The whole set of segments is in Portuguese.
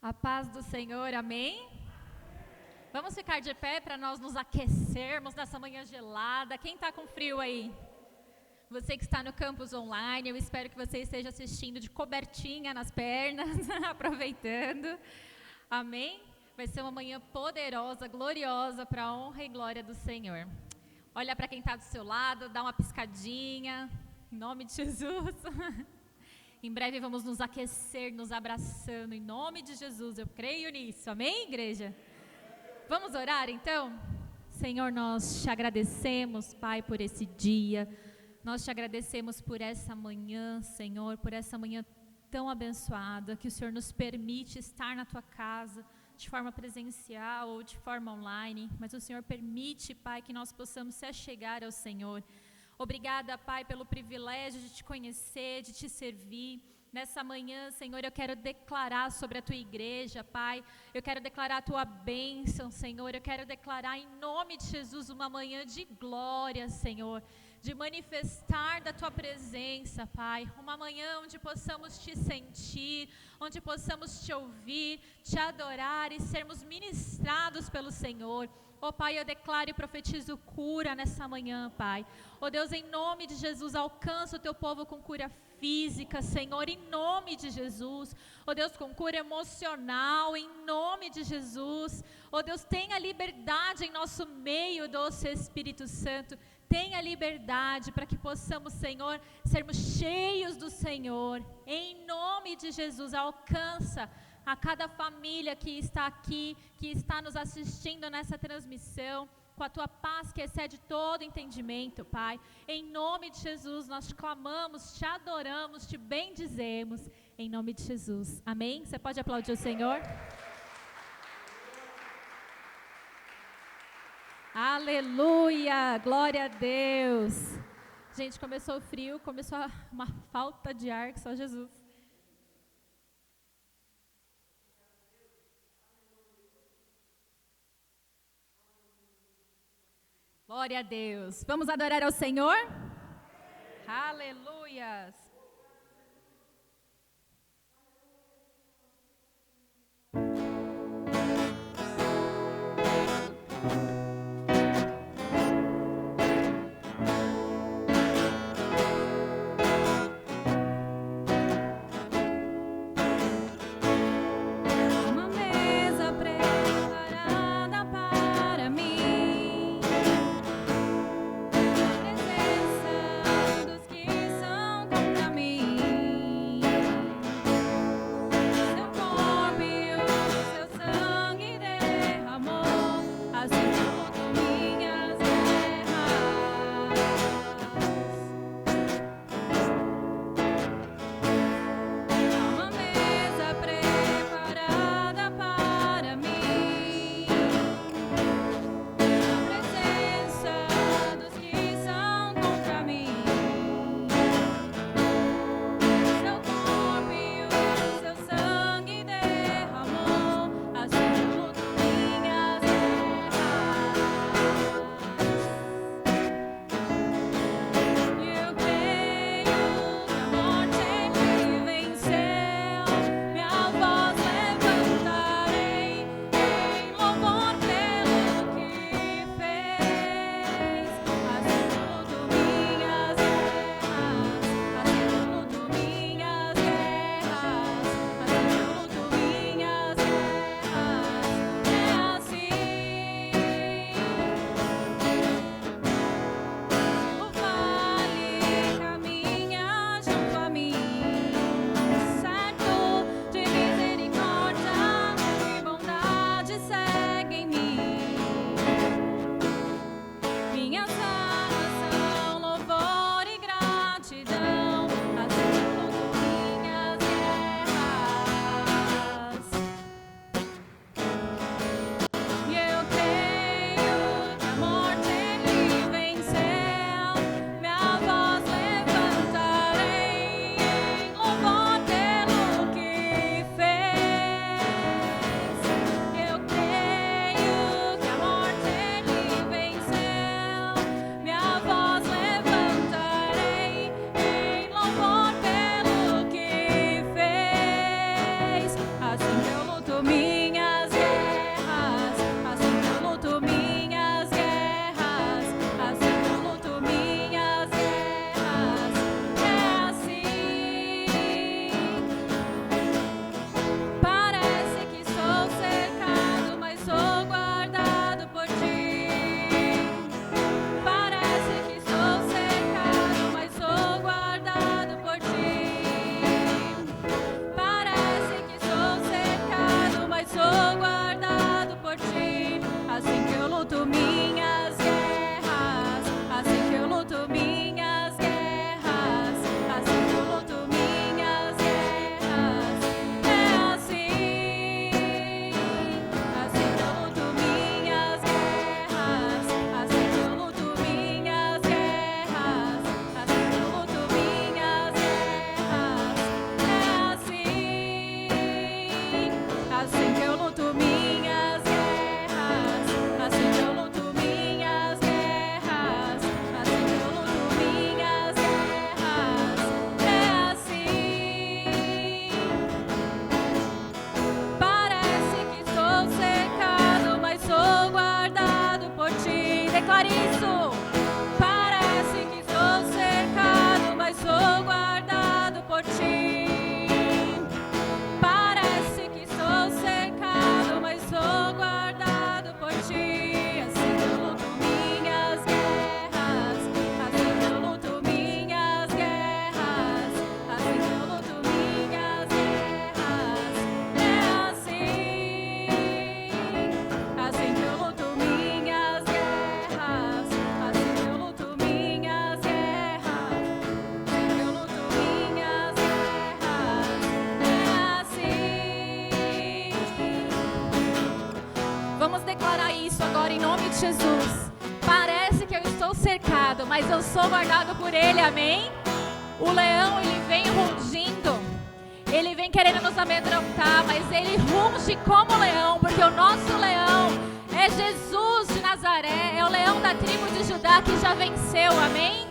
A paz do Senhor, amém? Vamos ficar de pé para nós nos aquecermos nessa manhã gelada. Quem está com frio aí? Você que está no campus online, eu espero que você esteja assistindo de cobertinha nas pernas, aproveitando. Amém? Vai ser uma manhã poderosa, gloriosa, para a honra e glória do Senhor. Olha para quem está do seu lado, dá uma piscadinha, em nome de Jesus. Em breve vamos nos aquecer, nos abraçando, em nome de Jesus, eu creio nisso, amém, igreja? Vamos orar então? Senhor, nós te agradecemos, Pai, por esse dia, nós te agradecemos por essa manhã, Senhor, por essa manhã tão abençoada, que o Senhor nos permite estar na tua casa, de forma presencial ou de forma online, mas o Senhor permite, Pai, que nós possamos se achegar ao Senhor. Obrigada, Pai, pelo privilégio de te conhecer, de te servir. Nessa manhã, Senhor, eu quero declarar sobre a tua igreja, Pai. Eu quero declarar a tua bênção, Senhor. Eu quero declarar em nome de Jesus uma manhã de glória, Senhor. De manifestar da tua presença, Pai. Uma manhã onde possamos te sentir, onde possamos te ouvir, te adorar e sermos ministrados pelo Senhor. Oh Pai, eu declaro e profetizo cura nessa manhã, Pai. Oh Deus, em nome de Jesus, alcança o teu povo com cura física, Senhor, em nome de Jesus. Oh Deus, com cura emocional, em nome de Jesus. Oh Deus, tenha liberdade em nosso meio, doce Espírito Santo. Tenha liberdade para que possamos, Senhor, sermos cheios do Senhor. Em nome de Jesus, alcança a cada família que está aqui, que está nos assistindo nessa transmissão, com a tua paz que excede todo entendimento, Pai. Em nome de Jesus, nós te clamamos, te adoramos, te bendizemos, em nome de Jesus. Amém? Você pode aplaudir o Senhor? Aleluia! Glória a Deus! Gente, começou o frio, começou uma falta de ar que só Jesus. Glória a Deus. Vamos adorar ao Senhor? Aleluias. Presença dos que são contra mas eu sou guardado por Ele, amém? O leão, ele vem rugindo, ele vem querendo nos amedrontar, mas ele ruge como leão, porque o nosso leão é Jesus de Nazaré, é o leão da tribo de Judá que já venceu, amém?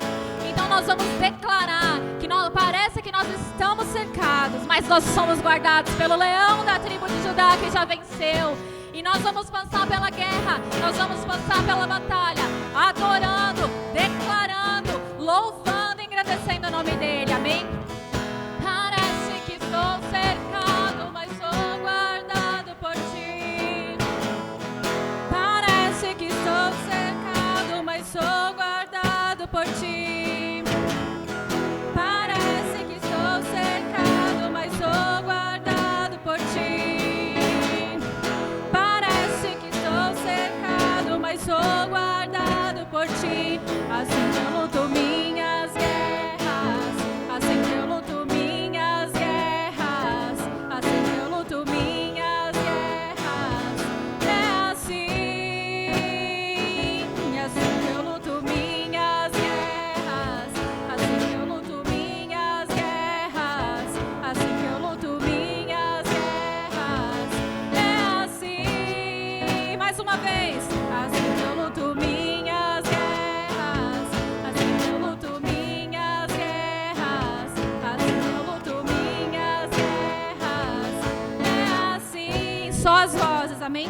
Então nós vamos declarar que parece que nós estamos cercados, mas nós somos guardados pelo leão da tribo de Judá que já venceu. E nós vamos passar pela guerra, nós vamos passar pela batalha, adorando, declarando, louvando, engrandecendo o nome dele, amém? Parece que estou cercado, mas sou guardado por ti. Parece que estou cercado, mas sou guardado por ti. Parece que estou cercado, mas sou guardado por ti. Parece que estou cercado, mas sou guardado por ti. Assim que eu luto minhas guerras, assim que eu luto minhas guerras, assim que eu luto minhas guerras. É assim que eu luto minhas guerras, assim que eu luto minhas guerras, assim que eu luto minhas guerras. É assim, mais uma vez, assim que eu luto minhas guerras, assim que eu luto minhas guerras, assim que eu luto minhas guerras. É assim, só as vozes, amém?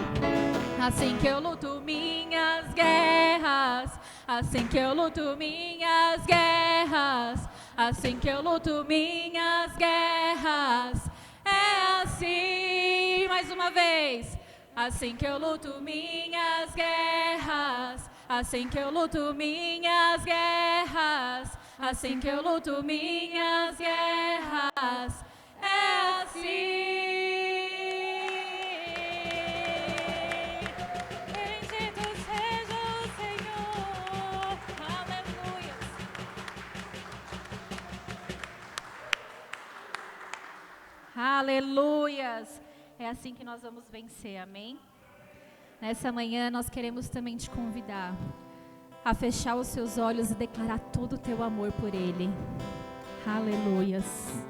Assim que eu luto minhas guerras, assim que eu luto minhas guerras, assim que eu luto minhas guerras. É assim, mais uma vez. Assim que eu luto minhas guerras, assim que eu luto minhas guerras, assim que eu luto minhas guerras. É assim. Bendito seja o Senhor. Aleluia. Aleluias. É assim que nós vamos vencer, amém? Nessa manhã nós queremos também te convidar a fechar os seus olhos e declarar todo o teu amor por Ele. Aleluias. Aleluias.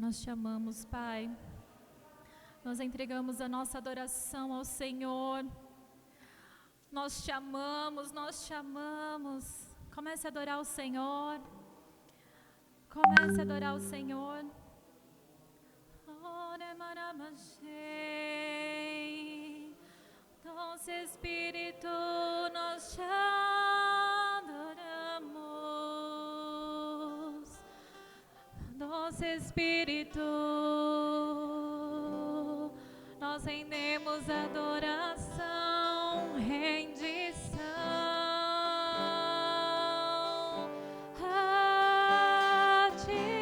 Nós te amamos, Pai. Nós entregamos a nossa adoração ao Senhor. Nós te amamos, nós te amamos. Comece a adorar o Senhor. Comece a adorar o Senhor. Doce Espírito, nós te adoramos. Doce Espírito, nós rendemos adoração, rendição a ti.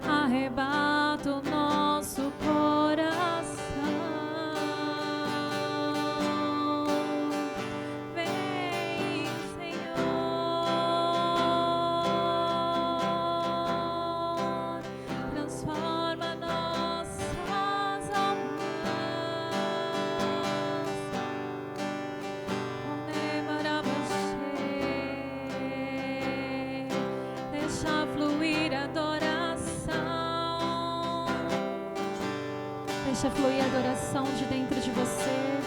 Arrebata o nosso coração, vem, Senhor, transforma nossas almas, deixa fluir a adoração. Deixa fluir a adoração de dentro de você.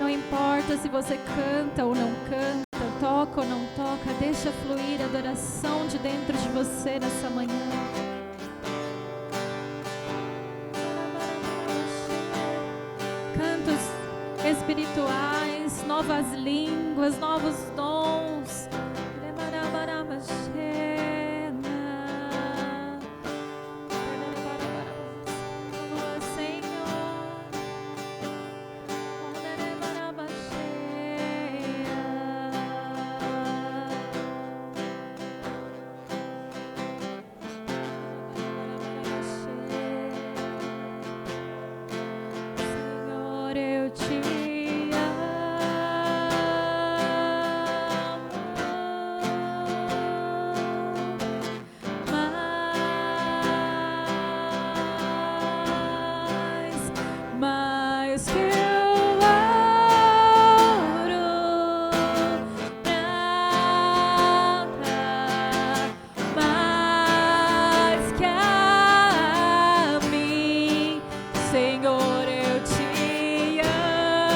Não importa se você canta ou não canta, toca ou não toca, deixa fluir a adoração de dentro de você nessa manhã. Cantos espirituais, novas línguas, novos dons. Senhor, eu te amo.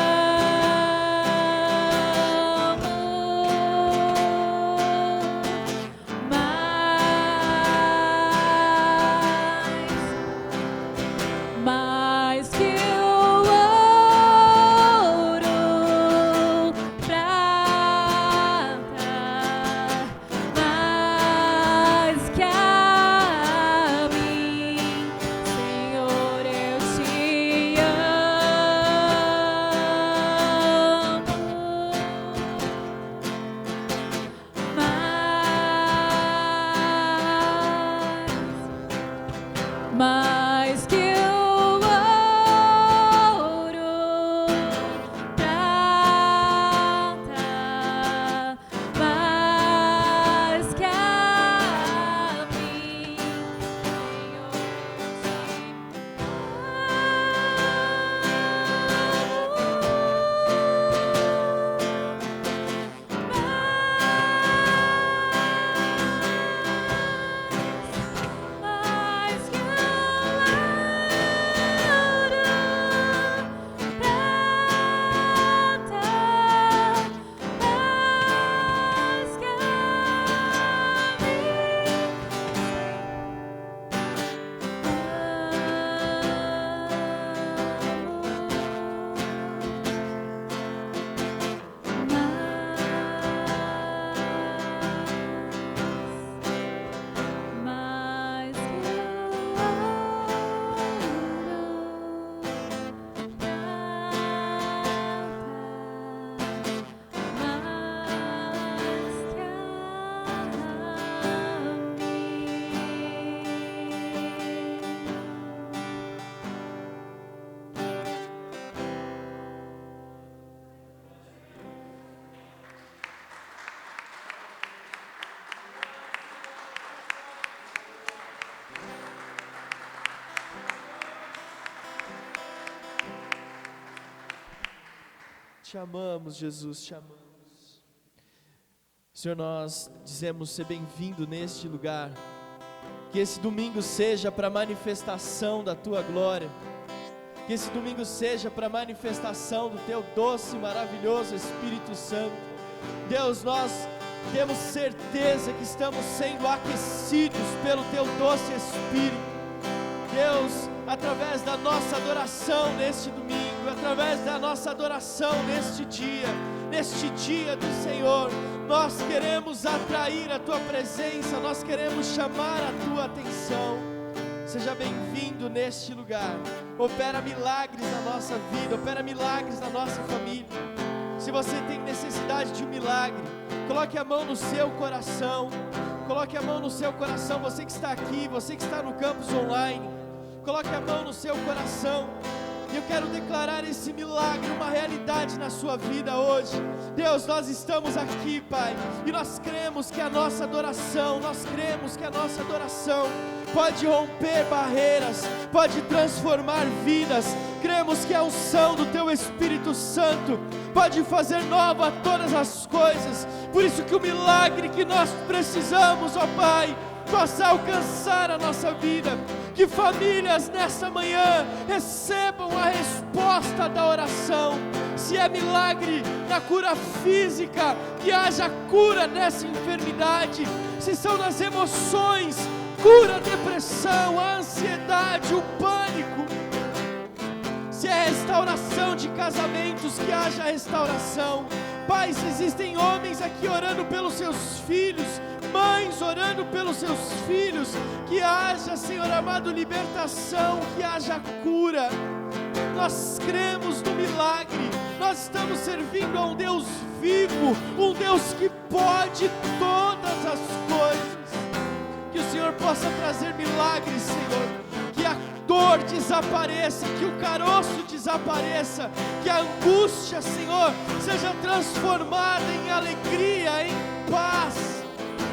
Te amamos, Jesus, te amamos. Senhor, nós dizemos ser bem-vindo neste lugar. Que esse domingo seja para manifestação da Tua glória. Que esse domingo seja para manifestação do Teu doce e maravilhoso Espírito Santo. Deus, nós temos certeza que estamos sendo aquecidos pelo Teu doce Espírito. Deus, através da nossa adoração neste domingo, através da nossa adoração neste dia do Senhor, nós queremos atrair a Tua presença, nós queremos chamar a Tua atenção. Seja bem-vindo neste lugar. Opera milagres na nossa vida, opera milagres na nossa família. Se você tem necessidade de um milagre, coloque a mão no seu coração. Coloque a mão no seu coração, você que está aqui, você que está no campus online. Coloque a mão no seu coração. E eu quero declarar esse milagre, uma realidade na sua vida hoje. Deus, nós estamos aqui, Pai, e nós cremos que a nossa adoração, pode romper barreiras, pode transformar vidas. Cremos que a unção do Teu Espírito Santo pode fazer nova todas as coisas. Por isso que o milagre que nós precisamos, ó Pai, possa alcançar a nossa vida. Que famílias nessa manhã recebam a resposta da oração. Se é milagre na cura física, que haja cura nessa enfermidade. Se são nas emoções, cura a depressão, a ansiedade, o pânico. Se é restauração de casamentos, que haja restauração. Pai, se existem homens aqui orando pelos seus filhos, mães orando pelos seus filhos, que haja, Senhor amado, libertação, que haja cura. Nós cremos no milagre, nós estamos servindo a um Deus vivo, um Deus que pode todas as coisas. Que o Senhor possa trazer milagres, Senhor, que a dor desapareça, que o caroço desapareça, que a angústia, Senhor, seja transformada em alegria, em paz.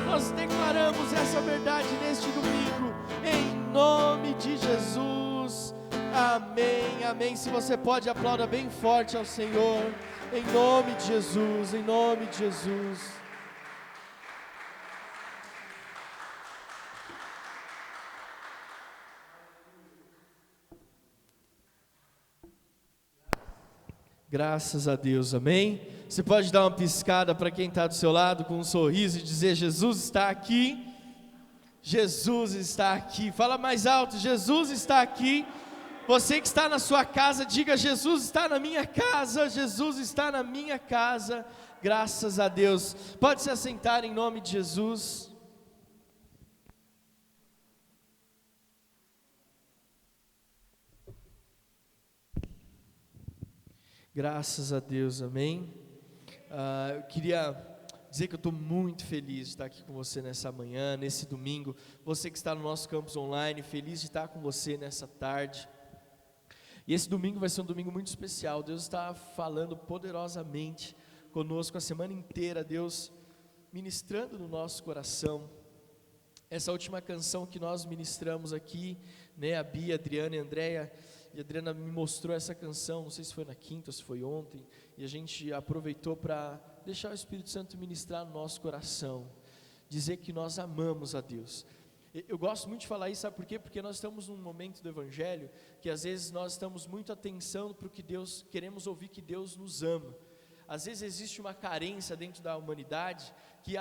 Nós declaramos essa verdade neste domingo, em nome de Jesus, amém, amém. Se você pode, aplauda bem forte ao Senhor, em nome de Jesus, em nome de Jesus. Graças a Deus, amém? Você pode dar uma piscada para quem está do seu lado com um sorriso e dizer: Jesus está aqui, Jesus está aqui. Fala mais alto: Jesus está aqui. Você que está na sua casa, diga: Jesus está na minha casa, Jesus está na minha casa. Graças a Deus. Pode se assentar em nome de Jesus. Graças a Deus, amém. Eu queria dizer que eu estou muito feliz de estar aqui com você nessa manhã, nesse domingo. Você que está no nosso campus online, feliz de estar com você nessa tarde. E esse domingo vai ser um domingo muito especial. Deus está falando poderosamente conosco a semana inteira. Deus ministrando no nosso coração. Essa última canção que nós ministramos aqui, né, a Bia, a Adriana e a Andréia, e a Adriana me mostrou essa canção, não sei se foi na quinta ou se foi ontem, e a gente aproveitou para deixar o Espírito Santo ministrar no nosso coração, dizer que nós amamos a Deus. Eu gosto muito de falar isso, sabe por quê? Porque nós estamos num momento do Evangelho, que às vezes nós estamos muito atenção para o que Deus, queremos ouvir que Deus nos ama. Às vezes existe uma carência dentro da humanidade, que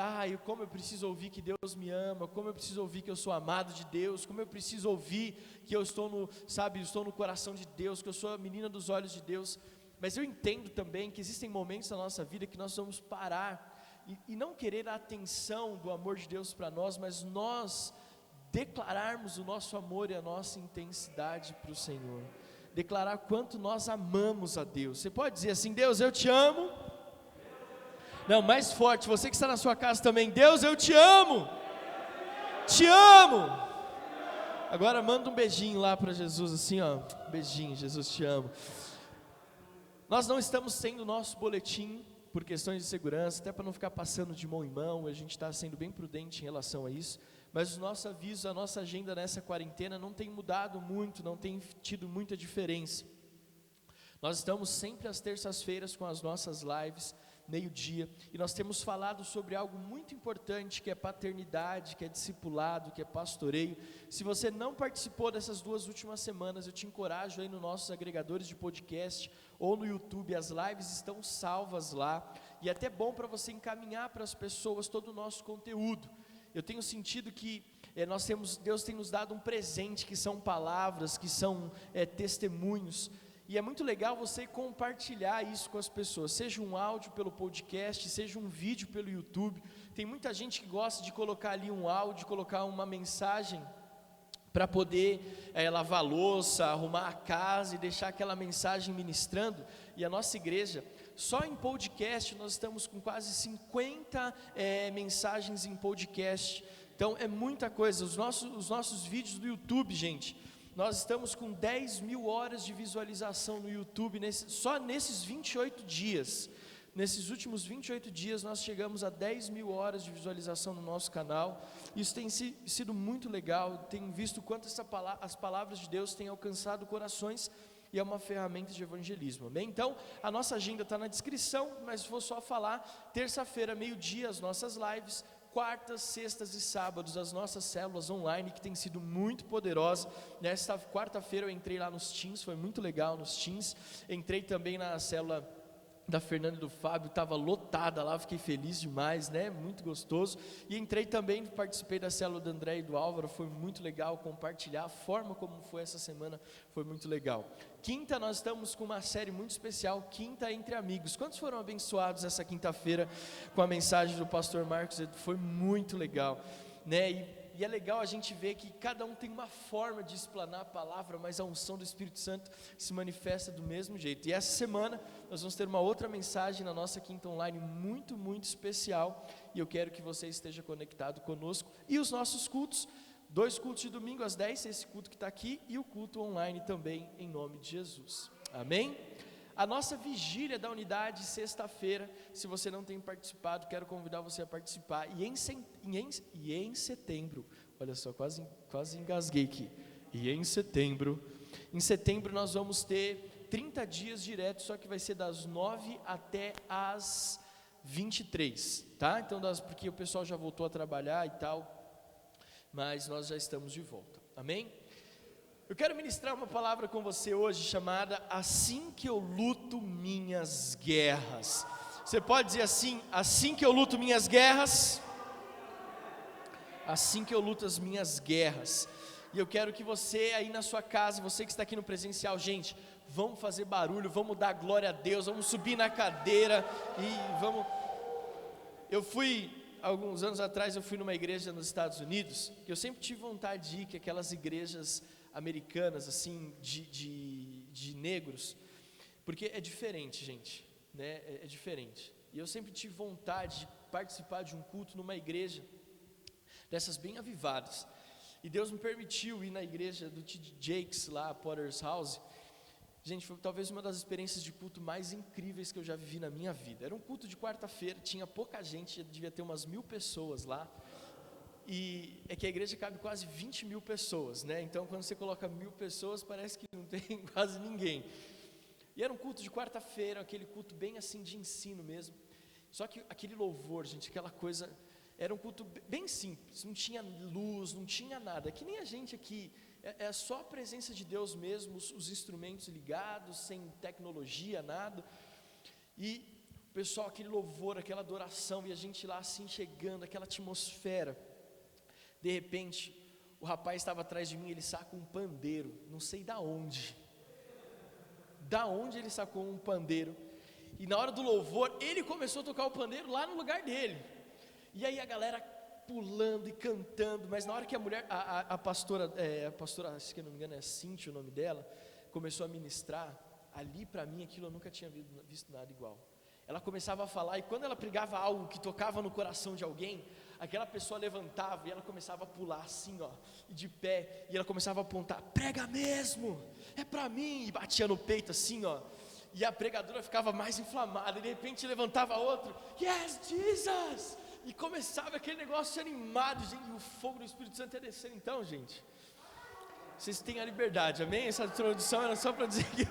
como eu preciso ouvir que Deus me ama, como eu preciso ouvir que eu sou amado de Deus, como eu preciso ouvir que eu estou no coração de Deus, que eu sou a menina dos olhos de Deus. Mas eu entendo também que existem momentos na nossa vida que nós vamos parar e não querer a atenção do amor de Deus para nós, mas nós declararmos o nosso amor e a nossa intensidade para o Senhor. Declarar quanto nós amamos a Deus. Você pode dizer assim: Deus, eu te amo. Não, mais forte, você que está na sua casa também: Deus, eu te amo. Te amo. Agora manda um beijinho lá para Jesus, assim, ó, beijinho, Jesus te amo. Nós não estamos tendo o nosso boletim por questões de segurança, até para não ficar passando de mão em mão, a gente está sendo bem prudente em relação a isso. Mas o nosso aviso, a nossa agenda nessa quarentena não tem mudado muito, não tem tido muita diferença. Nós estamos sempre às terças-feiras com as nossas lives, meio-dia, e nós temos falado sobre algo muito importante, que é paternidade, que é discipulado, que é pastoreio. Se você não participou dessas 2 últimas semanas, eu te encorajo aí nos nossos agregadores de podcast ou no YouTube, as lives estão salvas lá, e é até bom para você encaminhar para as pessoas todo o nosso conteúdo. Eu tenho sentido que Deus tem nos dado um presente, que são palavras, que são testemunhos, e é muito legal você compartilhar isso com as pessoas, seja um áudio pelo podcast, seja um vídeo pelo YouTube. Tem muita gente que gosta de colocar ali um áudio, colocar uma mensagem para poder lavar louça, arrumar a casa e deixar aquela mensagem ministrando. E a nossa igreja, só em podcast, nós estamos com quase 50 mensagens em podcast. Então é muita coisa. Os nossos vídeos do YouTube, gente, nós estamos com 10 mil horas de visualização no YouTube, só nesses 28 dias. Nesses últimos 28 dias nós chegamos a 10 mil horas de visualização no nosso canal. Isso tem sido muito legal, tenho visto quanto as palavras de Deus têm alcançado corações, e é uma ferramenta de evangelismo, amém? Então, a nossa agenda está na descrição, mas vou só falar: terça-feira, meio-dia, as nossas lives; quartas, sextas e sábados, as nossas células online, que tem sido muito poderosa. Nesta quarta-feira eu entrei lá nos Teams, foi muito legal nos Teams. Entrei também na célula da Fernanda e do Fábio, estava lotada lá, fiquei feliz demais, né? Muito gostoso. E entrei também, participei da célula do André e do Álvaro, foi muito legal compartilhar. A forma como foi essa semana foi muito legal. Quinta, nós estamos com uma série muito especial, Quinta Entre Amigos. Quantos foram abençoados essa quinta-feira com a mensagem do pastor Marcos? Foi muito legal, né? E é legal a gente ver que cada um tem uma forma de explanar a palavra, mas a unção do Espírito Santo se manifesta do mesmo jeito. E essa semana nós vamos ter uma outra mensagem na nossa quinta online muito, muito especial, e eu quero que você esteja conectado conosco. E os nossos cultos, 2 cultos de domingo às 10, esse culto que está aqui, e o culto online também, em nome de Jesus, amém? A nossa vigília da unidade, sexta-feira, se você não tem participado, quero convidar você a participar. E em setembro, olha só, quase engasguei aqui. E em setembro nós vamos ter 30 dias direto, só que vai ser das 9 até as 23, tá? Então, porque o pessoal já voltou a trabalhar e tal, mas nós já estamos de volta, amém? Eu quero ministrar uma palavra com você hoje chamada Assim que eu luto minhas guerras. Você pode dizer assim: assim que eu luto minhas guerras, assim que eu luto as minhas guerras. E eu quero que você aí na sua casa, você que está aqui no presencial, gente, vamos fazer barulho, vamos dar glória a Deus, vamos subir na cadeira e vamos. Alguns anos atrás eu fui numa igreja nos Estados Unidos, que eu sempre tive vontade de ir, que aquelas igrejas americanas, assim, de negros, porque é diferente, gente, né? É diferente. E eu sempre tive vontade de participar de um culto numa igreja dessas bem avivadas. E Deus me permitiu ir na igreja do T.D. Jakes, lá, Potter's House. Gente, foi talvez uma das experiências de culto mais incríveis que eu já vivi na minha vida. Era um culto de quarta-feira, tinha pouca gente, devia ter umas 1000 pessoas lá. E é que a igreja cabe quase 20 mil pessoas, né? Então quando você coloca 1000 pessoas, parece que não tem quase ninguém. E era um culto de quarta-feira, aquele culto bem assim de ensino mesmo. Só que aquele louvor, gente, aquela coisa, era um culto bem simples, não tinha luz, não tinha nada. É que nem a gente aqui, é só a presença de Deus mesmo, os instrumentos ligados, sem tecnologia, nada. E o pessoal, aquele louvor, aquela adoração, e a gente lá assim chegando, aquela atmosfera. De repente, o rapaz estava atrás de mim, ele saca um pandeiro, não sei da onde ele sacou um pandeiro, e na hora do louvor, ele começou a tocar o pandeiro lá no lugar dele, e aí a galera pulando e cantando, mas na hora que a mulher, a pastora, acho que não me engano é Cíntia o nome dela, começou a ministrar, ali para mim aquilo eu nunca tinha visto nada igual. Ela começava a falar, e quando ela pregava algo que tocava no coração de alguém, aquela pessoa levantava e ela começava a pular assim, ó, e de pé, e ela começava a apontar: prega mesmo, é pra mim, e batia no peito assim, ó, e a pregadora ficava mais inflamada, e de repente levantava outro: yes, Jesus, e começava aquele negócio animado, gente, e o fogo do Espírito Santo ia descendo então, gente. Vocês têm a liberdade, amém? Essa introdução era só para dizer que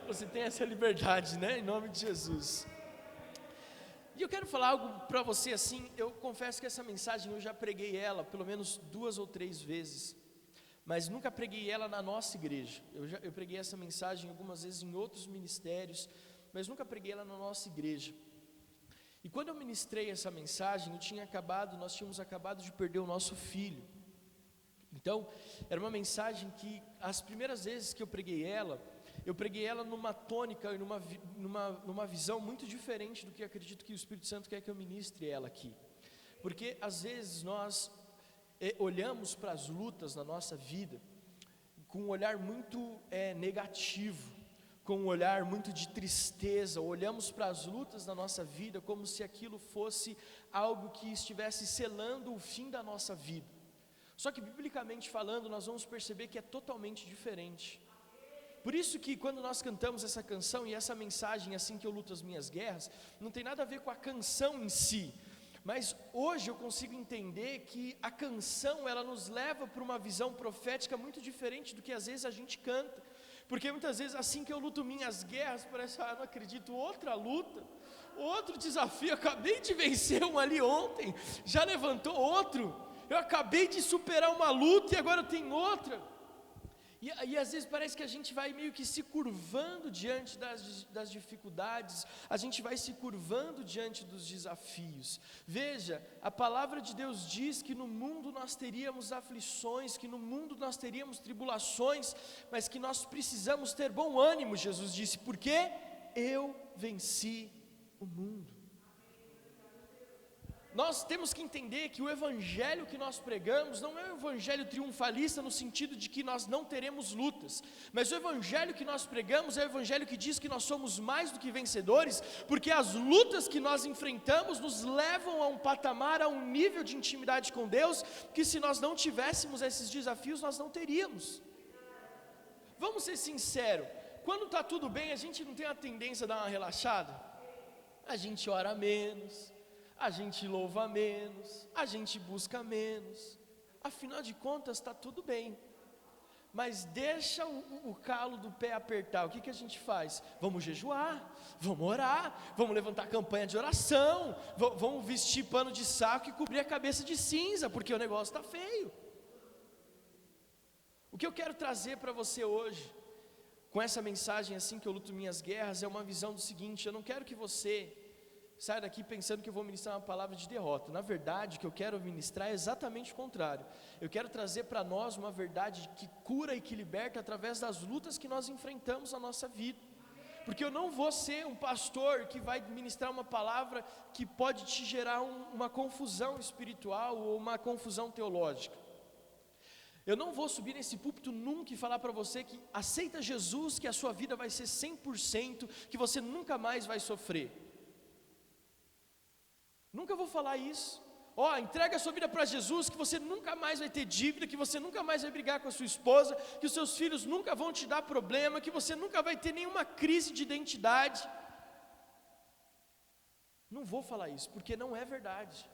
você tem essa liberdade, né? Em nome de Jesus. E eu quero falar algo para você assim, eu confesso que essa mensagem eu já preguei ela pelo menos 2 ou 3 vezes, mas nunca preguei ela na nossa igreja. Eu preguei essa mensagem algumas vezes em outros ministérios, mas nunca preguei ela na nossa igreja. E quando eu ministrei essa mensagem, nós tínhamos acabado de perder o nosso filho. Então, era uma mensagem que as primeiras vezes que eu preguei ela numa tônica e numa visão muito diferente do que eu acredito que o Espírito Santo quer que eu ministre ela aqui. Porque às vezes nós olhamos para as lutas na nossa vida com um olhar muito negativo, com um olhar muito de tristeza, olhamos para as lutas da nossa vida como se aquilo fosse algo que estivesse selando o fim da nossa vida. Só que biblicamente falando, nós vamos perceber que é totalmente diferente. Por isso que quando nós cantamos essa canção e essa mensagem, assim que eu luto as minhas guerras, não tem nada a ver com a canção em si, mas hoje eu consigo entender que a canção, ela nos leva para uma visão profética muito diferente do que às vezes a gente canta. Porque muitas vezes assim que eu luto minhas guerras, parece, não acredito, outra luta, outro desafio, eu acabei de vencer um ali ontem, já levantou outro, eu acabei de superar uma luta e agora tem outra. E às vezes parece que a gente vai meio que se curvando diante das dificuldades, a gente vai se curvando diante dos desafios. Veja, a palavra de Deus diz que no mundo nós teríamos aflições, que no mundo nós teríamos tribulações, mas que nós precisamos ter bom ânimo, Jesus disse, porque eu venci o mundo. Nós temos que entender que o evangelho que nós pregamos não é um evangelho triunfalista no sentido de que nós não teremos lutas, mas o evangelho que nós pregamos é o evangelho que diz que nós somos mais do que vencedores, porque as lutas que nós enfrentamos nos levam a um patamar, a um nível de intimidade com Deus, que se nós não tivéssemos esses desafios, nós não teríamos. Vamos ser sinceros, quando está tudo bem, a gente não tem a tendência a dar uma relaxada? A gente ora menos, a gente louva menos, a gente busca menos, afinal de contas está tudo bem, mas deixa o calo do pé apertar, o que a gente faz? Vamos jejuar, vamos orar, vamos levantar campanha de oração, vamos vestir pano de saco e cobrir a cabeça de cinza, porque o negócio está feio. O que eu quero trazer para você hoje, com essa mensagem assim que eu luto minhas guerras, é uma visão do seguinte: eu não quero que você saia daqui pensando que eu vou ministrar uma palavra de derrota. Na verdade, o que eu quero ministrar é exatamente o contrário. Eu quero trazer para nós uma verdade que cura e que liberta através das lutas que nós enfrentamos na nossa vida. Porque eu não vou ser um pastor que vai ministrar uma palavra que pode te gerar uma confusão espiritual ou uma confusão teológica. Eu não vou subir nesse púlpito nunca e falar para você que aceita Jesus, que a sua vida vai ser 100%, que você nunca mais vai sofrer. Nunca vou falar isso. Entrega a sua vida para Jesus, que você nunca mais vai ter dívida, que você nunca mais vai brigar com a sua esposa, que os seus filhos nunca vão te dar problema, que você nunca vai ter nenhuma crise de identidade. Não vou falar isso, porque não é verdade.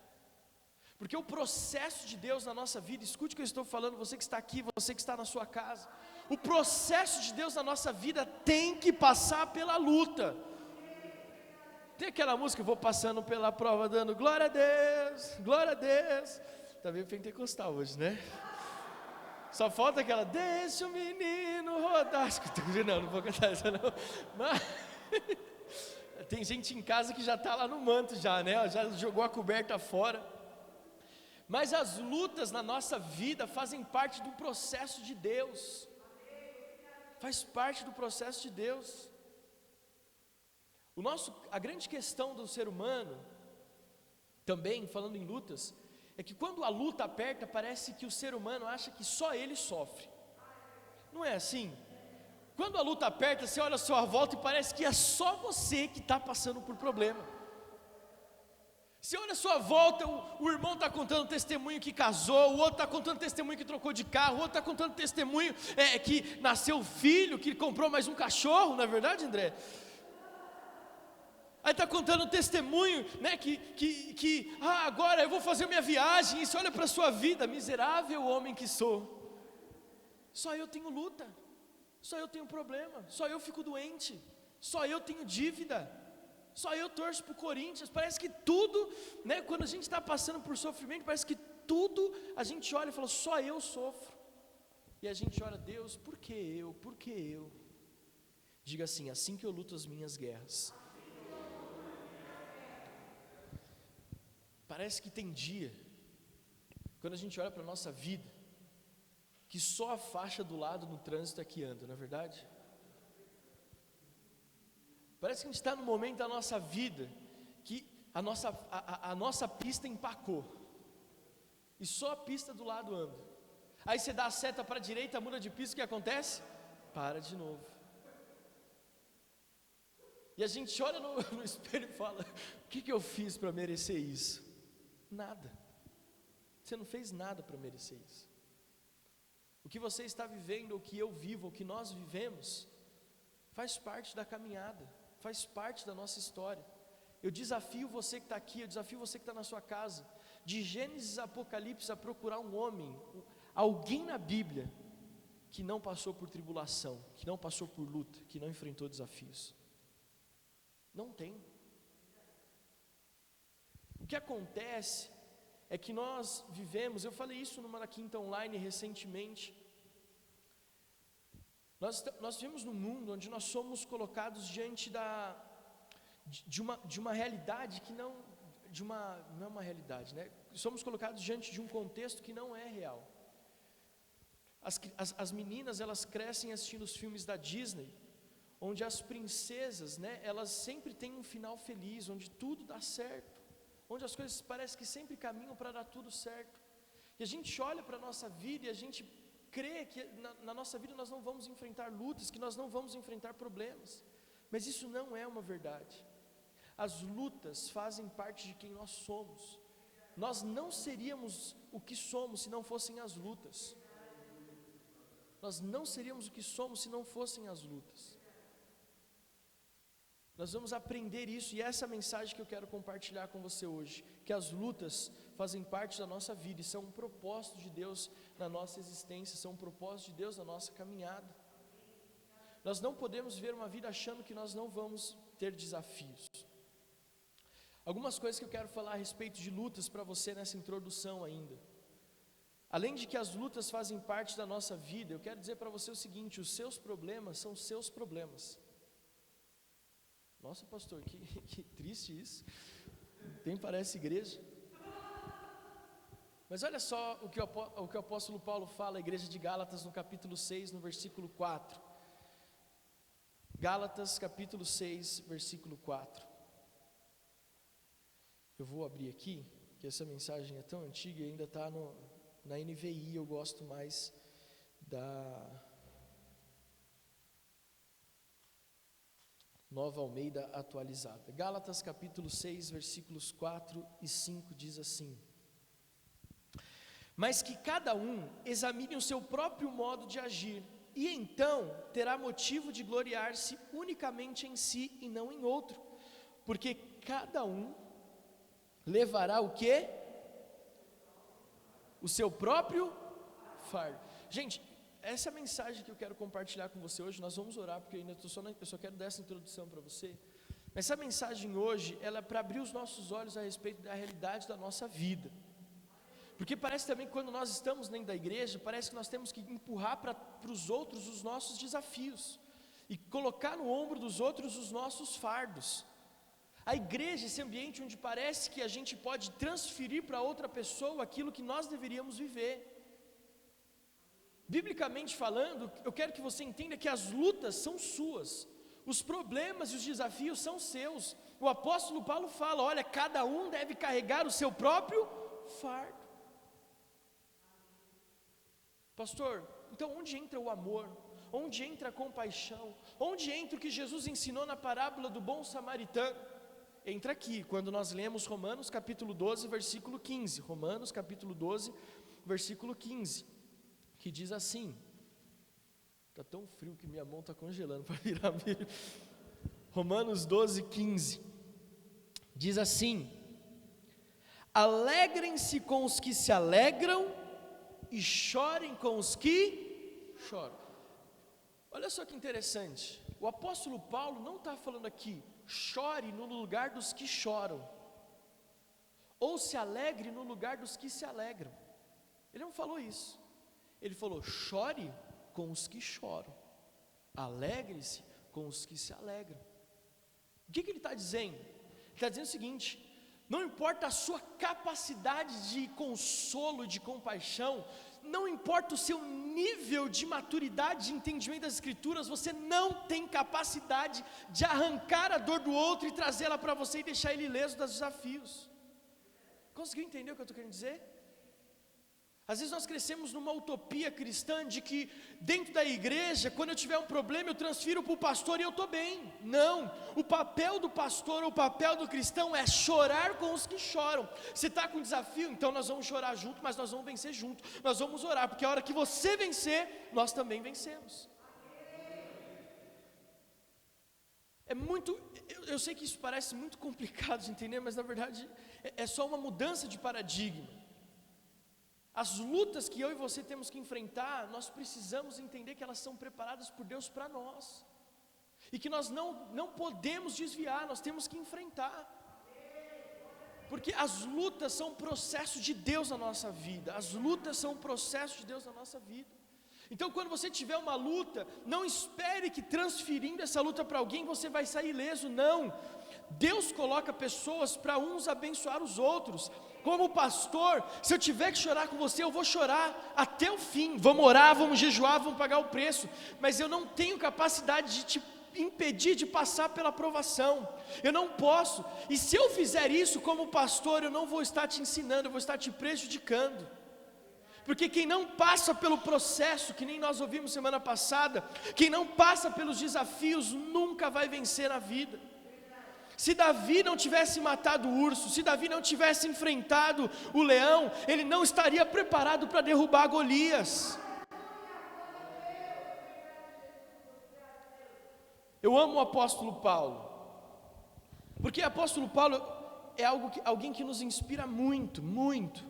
Porque o processo de Deus na nossa vida, escute o que eu estou falando, você que está aqui, você que está na sua casa, o processo de Deus na nossa vida tem que passar pela luta. Tem aquela música, eu vou passando pela prova dando glória a Deus, glória a Deus. Tá meio pentecostal hoje, né? Só falta aquela, deixa o menino rodar. Não vou cantar essa não. Mas tem gente em casa que já está lá no manto já, né? Já jogou a coberta fora. Mas as lutas na nossa vida fazem parte do processo de Deus. Faz parte do processo de Deus. A grande questão do ser humano, também falando em lutas, é que quando a luta aperta, parece que o ser humano acha que só ele sofre. Não é assim? Quando a luta aperta, você olha a sua volta e parece que é só você que está passando por problema. Você olha a sua volta, o irmão está contando testemunho que casou, o outro está contando testemunho que trocou de carro, o outro está contando testemunho que nasceu filho, que comprou mais um cachorro, não é verdade, André? Aí está contando testemunho, né, agora eu vou fazer minha viagem, e você olha para a sua vida, miserável homem que sou, Só eu tenho luta, só eu tenho problema, só eu fico doente, só eu tenho dívida, só eu torço para o Corinthians. Parece que tudo, né, quando a gente está passando por sofrimento, parece que tudo a gente olha e fala, só eu sofro. E a gente ora, Deus, por que eu? Por que eu? Diga assim que eu luto as minhas guerras. Parece que tem dia, quando a gente olha para a nossa vida, que só a faixa do lado no trânsito é que anda, não é verdade? Parece que a gente está num momento da nossa vida, que a nossa pista empacou, e só a pista do lado anda. Aí você dá a seta para a direita, muda de pista, o que acontece? Para de novo. E a gente olha no espelho e fala, o que eu fiz para merecer isso? Nada. Você não fez nada para merecer isso. O que você está vivendo, o que eu vivo, o que nós vivemos, faz parte da caminhada, faz parte da nossa história. Eu desafio você que está aqui, eu desafio você que está na sua casa, de Gênesis a Apocalipse, a procurar um homem, alguém na Bíblia, que não passou por tribulação, que não passou por luta, que não enfrentou desafios. Não tem. O que acontece é que nós vivemos, eu falei isso numa quinta online recentemente, nós vivemos num mundo onde nós somos colocados diante de uma realidade que não é uma realidade, né? Somos colocados diante de um contexto que não é real. As meninas, elas crescem assistindo os filmes da Disney, onde as princesas, né, elas sempre têm um final feliz, onde tudo dá certo, onde as coisas parecem que sempre caminham para dar tudo certo. E a gente olha para a nossa vida e a gente crê que na nossa vida nós não vamos enfrentar lutas, que nós não vamos enfrentar problemas, mas isso não é uma verdade. As lutas fazem parte de quem nós somos. Nós não seríamos o que somos se não fossem as lutas. Nós não seríamos o que somos se não fossem as lutas. Nós vamos aprender isso, e essa é a mensagem que eu quero compartilhar com você hoje, que as lutas fazem parte da nossa vida, e são um propósito de Deus na nossa existência, são um propósito de Deus na nossa caminhada. Nós não podemos viver uma vida achando que nós não vamos ter desafios. Algumas coisas que eu quero falar a respeito de lutas para você nessa introdução ainda. Além de que as lutas fazem parte da nossa vida, eu quero dizer para você o seguinte: os seus problemas são seus problemas. Nossa, pastor, que triste isso. Nem parece igreja. Mas olha só o que o apóstolo Paulo fala à igreja de Gálatas no capítulo 6, no versículo 4. Gálatas capítulo 6, versículo 4. Eu vou abrir aqui, que essa mensagem é tão antiga e ainda está na NVI, eu gosto mais da Nova Almeida atualizada. Gálatas capítulo 6, versículos 4 e 5 diz assim: mas que cada um examine o seu próprio modo de agir, e então terá motivo de gloriar-se unicamente em si e não em outro, porque cada um levará o quê? O seu próprio fardo. Gente, essa é a mensagem que eu quero compartilhar com você hoje. Nós vamos orar, porque eu só quero dar essa introdução para você. Mas essa mensagem hoje, ela é para abrir os nossos olhos a respeito da realidade da nossa vida. Porque parece também que quando nós estamos dentro da igreja, parece que nós temos que empurrar para os outros os nossos desafios, e colocar no ombro dos outros os nossos fardos. A igreja, esse ambiente onde parece que a gente pode transferir para outra pessoa aquilo que nós deveríamos viver. Biblicamente falando, eu quero que você entenda que as lutas são suas, os problemas e os desafios são seus. O apóstolo Paulo fala: olha, cada um deve carregar o seu próprio fardo. Pastor, então onde entra o amor? Onde entra a compaixão? Onde entra o que Jesus ensinou na parábola do bom samaritano? Entra aqui, quando nós lemos Romanos capítulo 12, versículo 15. Romanos capítulo 12, versículo 15, que diz assim: está tão frio que minha mão está congelando para virar milho. Romanos 12, 15, diz assim: alegrem-se com os que se alegram, e chorem com os que choro. Olha só que interessante, o apóstolo Paulo não está falando aqui, chore no lugar dos que choram, ou se alegre no lugar dos que se alegram. Ele não falou isso, ele falou, chore com os que choram, alegre-se com os que se alegram. O que ele está dizendo? Ele está dizendo o seguinte, não importa a sua capacidade de consolo, de compaixão, não importa o seu nível de maturidade, de entendimento das escrituras, você não tem capacidade de arrancar a dor do outro e trazê-la para você e deixar ele ileso dos desafios. Conseguiu entender o que eu estou querendo dizer? Às vezes nós crescemos numa utopia cristã de que dentro da igreja, quando eu tiver um problema, eu transfiro para o pastor e eu estou bem. Não, o papel do pastor, o papel do cristão é chorar com os que choram. Você está com desafio, então nós vamos chorar junto, mas nós vamos vencer junto. Nós vamos orar, porque a hora que você vencer, nós também vencemos. É muito, eu sei que isso parece muito complicado de entender, mas na verdade é só uma mudança de paradigma. As lutas que eu e você temos que enfrentar, nós precisamos entender que elas são preparadas por Deus para nós, e que nós não podemos desviar, nós temos que enfrentar, porque as lutas são um processo de Deus na nossa vida, as lutas são um processo de Deus na nossa vida. Então quando você tiver uma luta, não espere que transferindo essa luta para alguém você vai sair ileso, não. Deus coloca pessoas para uns abençoar os outros. Como pastor, se eu tiver que chorar com você, eu vou chorar até o fim. Vamos orar, vamos jejuar, vamos pagar o preço, mas eu não tenho capacidade de te impedir de passar pela provação, eu não posso. E se eu fizer isso como pastor, eu não vou estar te ensinando, eu vou estar te prejudicando. Porque quem não passa pelo processo, que nem nós ouvimos semana passada, quem não passa pelos desafios, nunca vai vencer na vida. Se Davi não tivesse matado o urso, se Davi não tivesse enfrentado o leão, ele não estaria preparado para derrubar Golias. Eu amo o apóstolo Paulo, porque o apóstolo Paulo é alguém que nos inspira muito, muito.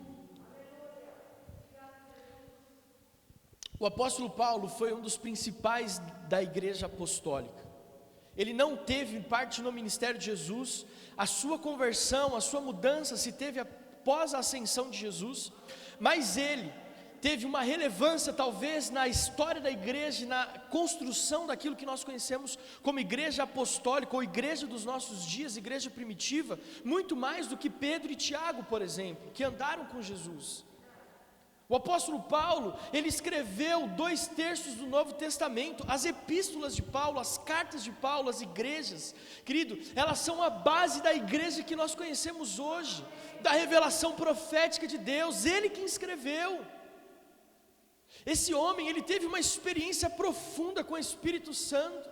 O apóstolo Paulo foi um dos principais da igreja apostólica. Ele não teve parte no ministério de Jesus. A sua conversão, a sua mudança se teve após a ascensão de Jesus, mas ele teve uma relevância talvez na história da igreja, na construção daquilo que nós conhecemos como igreja apostólica ou igreja dos nossos dias, igreja primitiva, muito mais do que Pedro e Tiago, por exemplo, que andaram com Jesus. O apóstolo Paulo, ele escreveu 2/3 do Novo Testamento. As epístolas de Paulo, as cartas de Paulo, as igrejas, querido, elas são a base da igreja que nós conhecemos hoje, da revelação profética de Deus, ele que escreveu. Esse homem, ele teve uma experiência profunda com o Espírito Santo.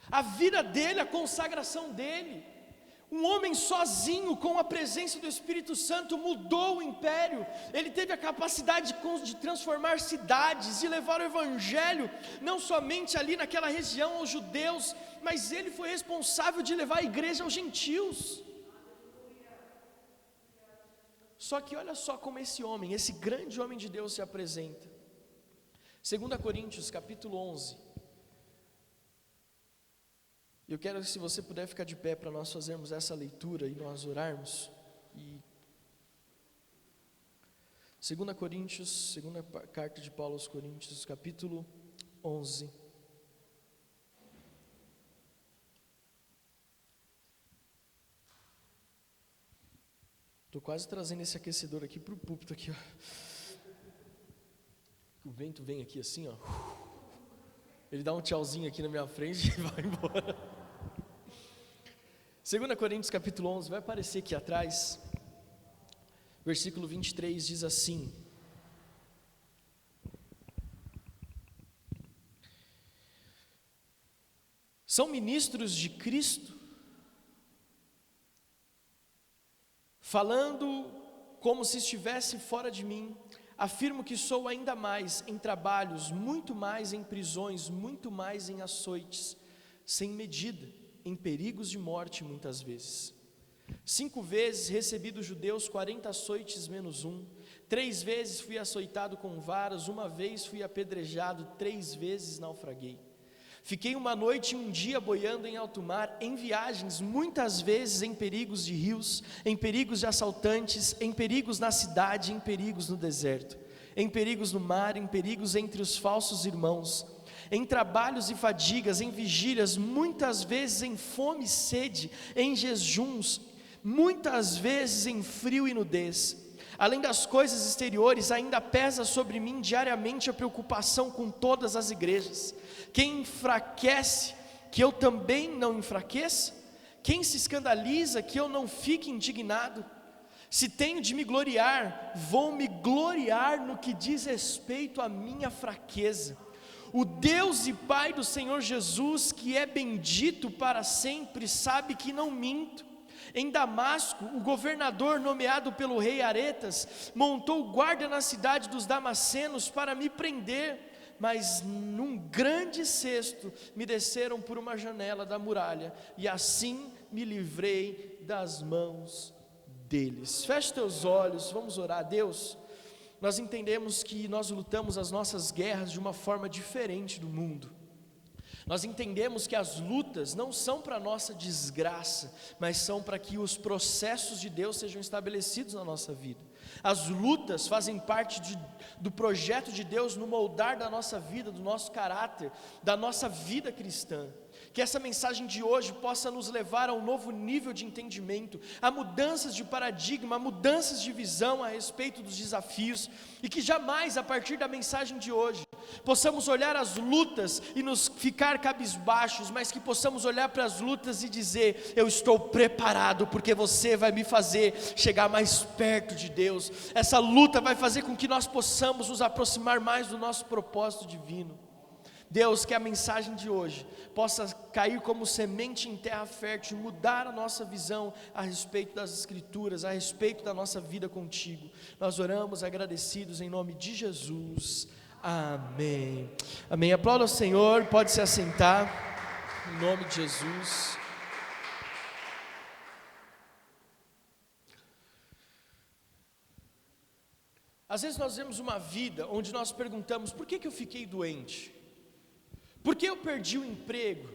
A vida dele, a consagração dele, um homem sozinho com a presença do Espírito Santo mudou o império. Ele teve a capacidade de transformar cidades e levar o evangelho não somente ali naquela região aos judeus, mas ele foi responsável de levar a igreja aos gentios. Só que olha só como esse homem, esse grande homem de Deus se apresenta. 2 Coríntios capítulo 11. Eu quero que, se você puder ficar de pé para nós fazermos essa leitura e nós orarmos. 2 Coríntios, segunda carta de Paulo aos Coríntios, capítulo 11. Estou quase trazendo esse aquecedor aqui para o púlpito aqui, ó. O vento vem aqui assim, ó. Ele dá um tchauzinho aqui na minha frente e vai embora. 2 Coríntios capítulo 11, vai aparecer aqui atrás, versículo 23 diz assim: são ministros de Cristo, falando como se estivesse fora de mim, afirmo que sou ainda mais em trabalhos, muito mais em prisões, muito mais em açoites, sem medida, em perigos de morte muitas vezes. 5 vezes recebi dos judeus 40 açoites menos 1, 3 vezes fui açoitado com varas, 1 vez fui apedrejado, 3 vezes naufraguei. Fiquei 1 noite e 1 dia boiando em alto mar, em viagens, muitas vezes em perigos de rios, em perigos de assaltantes, em perigos na cidade, em perigos no deserto, em perigos no mar, em perigos entre os falsos irmãos, em trabalhos e fadigas, em vigílias, muitas vezes em fome e sede, em jejuns, muitas vezes em frio e nudez. Além das coisas exteriores, ainda pesa sobre mim diariamente a preocupação com todas as igrejas. Quem enfraquece, que eu também não enfraqueça? Quem se escandaliza, que eu não fique indignado? Se tenho de me gloriar, vou me gloriar no que diz respeito à minha fraqueza. O Deus e Pai do Senhor Jesus, que é bendito para sempre, sabe que não minto. Em Damasco, o governador nomeado pelo rei Aretas montou guarda na cidade dos Damascenos para me prender, mas num grande cesto me desceram por uma janela da muralha, e assim me livrei das mãos deles. Feche teus olhos, vamos orar. Deus, nós entendemos que nós lutamos as nossas guerras de uma forma diferente do mundo. Nós entendemos que as lutas não são para nossa desgraça, mas são para que os processos de Deus sejam estabelecidos na nossa vida. As lutas fazem parte do projeto de Deus no moldar da nossa vida, do nosso caráter, da nossa vida cristã. Que essa mensagem de hoje possa nos levar a um novo nível de entendimento, a mudanças de paradigma, a mudanças de visão a respeito dos desafios, e que jamais, a partir da mensagem de hoje, possamos olhar as lutas e nos ficar cabisbaixos, mas que possamos olhar para as lutas e dizer: eu estou preparado, porque você vai me fazer chegar mais perto de Deus. Essa luta vai fazer com que nós possamos nos aproximar mais do nosso propósito divino. Deus, que a mensagem de hoje possa cair como semente em terra fértil e mudar a nossa visão a respeito das Escrituras, a respeito da nossa vida contigo. Nós oramos agradecidos em nome de Jesus. Amém. Amém. Aplauda ao Senhor, pode se assentar, em nome de Jesus. Às vezes nós vemos uma vida onde nós perguntamos: por que eu fiquei doente? Por que eu perdi o emprego?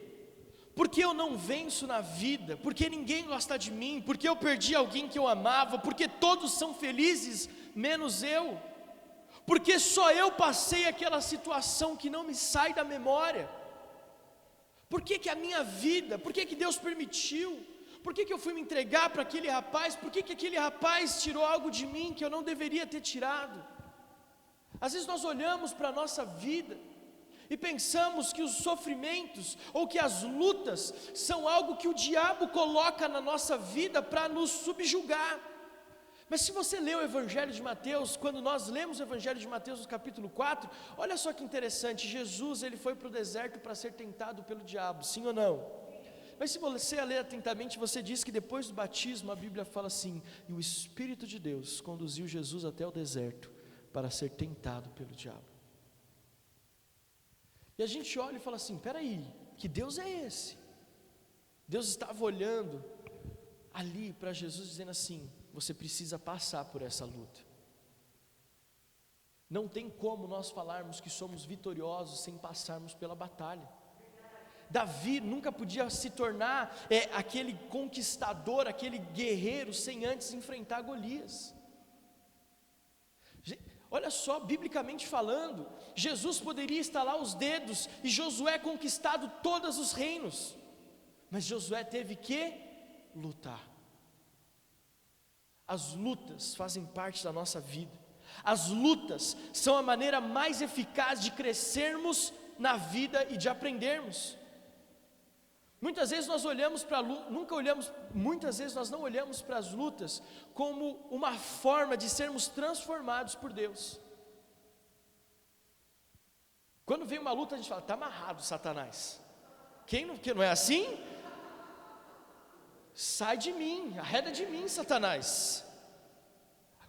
Por que eu não venço na vida? Por que ninguém gosta de mim? Por que eu perdi alguém que eu amava? Por que todos são felizes, menos eu? Por que só eu passei aquela situação que não me sai da memória? Por que a minha vida? Por que Deus permitiu? Por que eu fui me entregar para aquele rapaz? Por que aquele rapaz tirou algo de mim que eu não deveria ter tirado? Às vezes nós olhamos para a nossa vida e pensamos que os sofrimentos ou que as lutas são algo que o diabo coloca na nossa vida para nos subjugar. Mas se você lê o Evangelho de Mateus, quando nós lemos o Evangelho de Mateus no capítulo 4, olha só que interessante, Jesus ele foi para o deserto para ser tentado pelo diabo, sim ou não? Mas se você ler atentamente, você diz que depois do batismo, a Bíblia fala assim: e o Espírito de Deus conduziu Jesus até o deserto para ser tentado pelo diabo. E a gente olha e fala assim: peraí, que Deus é esse? Deus estava olhando ali para Jesus dizendo assim: você precisa passar por essa luta. Não tem como nós falarmos que somos vitoriosos sem passarmos pela batalha. Davi nunca podia se tornar aquele conquistador, aquele guerreiro, sem antes enfrentar Golias. Olha só, biblicamente falando, Jesus poderia estalar os dedos e Josué conquistado todos os reinos, mas Josué teve que lutar. As lutas fazem parte da nossa vida. As lutas são a maneira mais eficaz de crescermos na vida e de aprendermos. Muitas vezes nós não olhamos para as lutas como uma forma de sermos transformados por Deus. Quando vem uma luta, a gente fala: está amarrado, Satanás. Que não é assim? Sai de mim, arreda de mim, Satanás.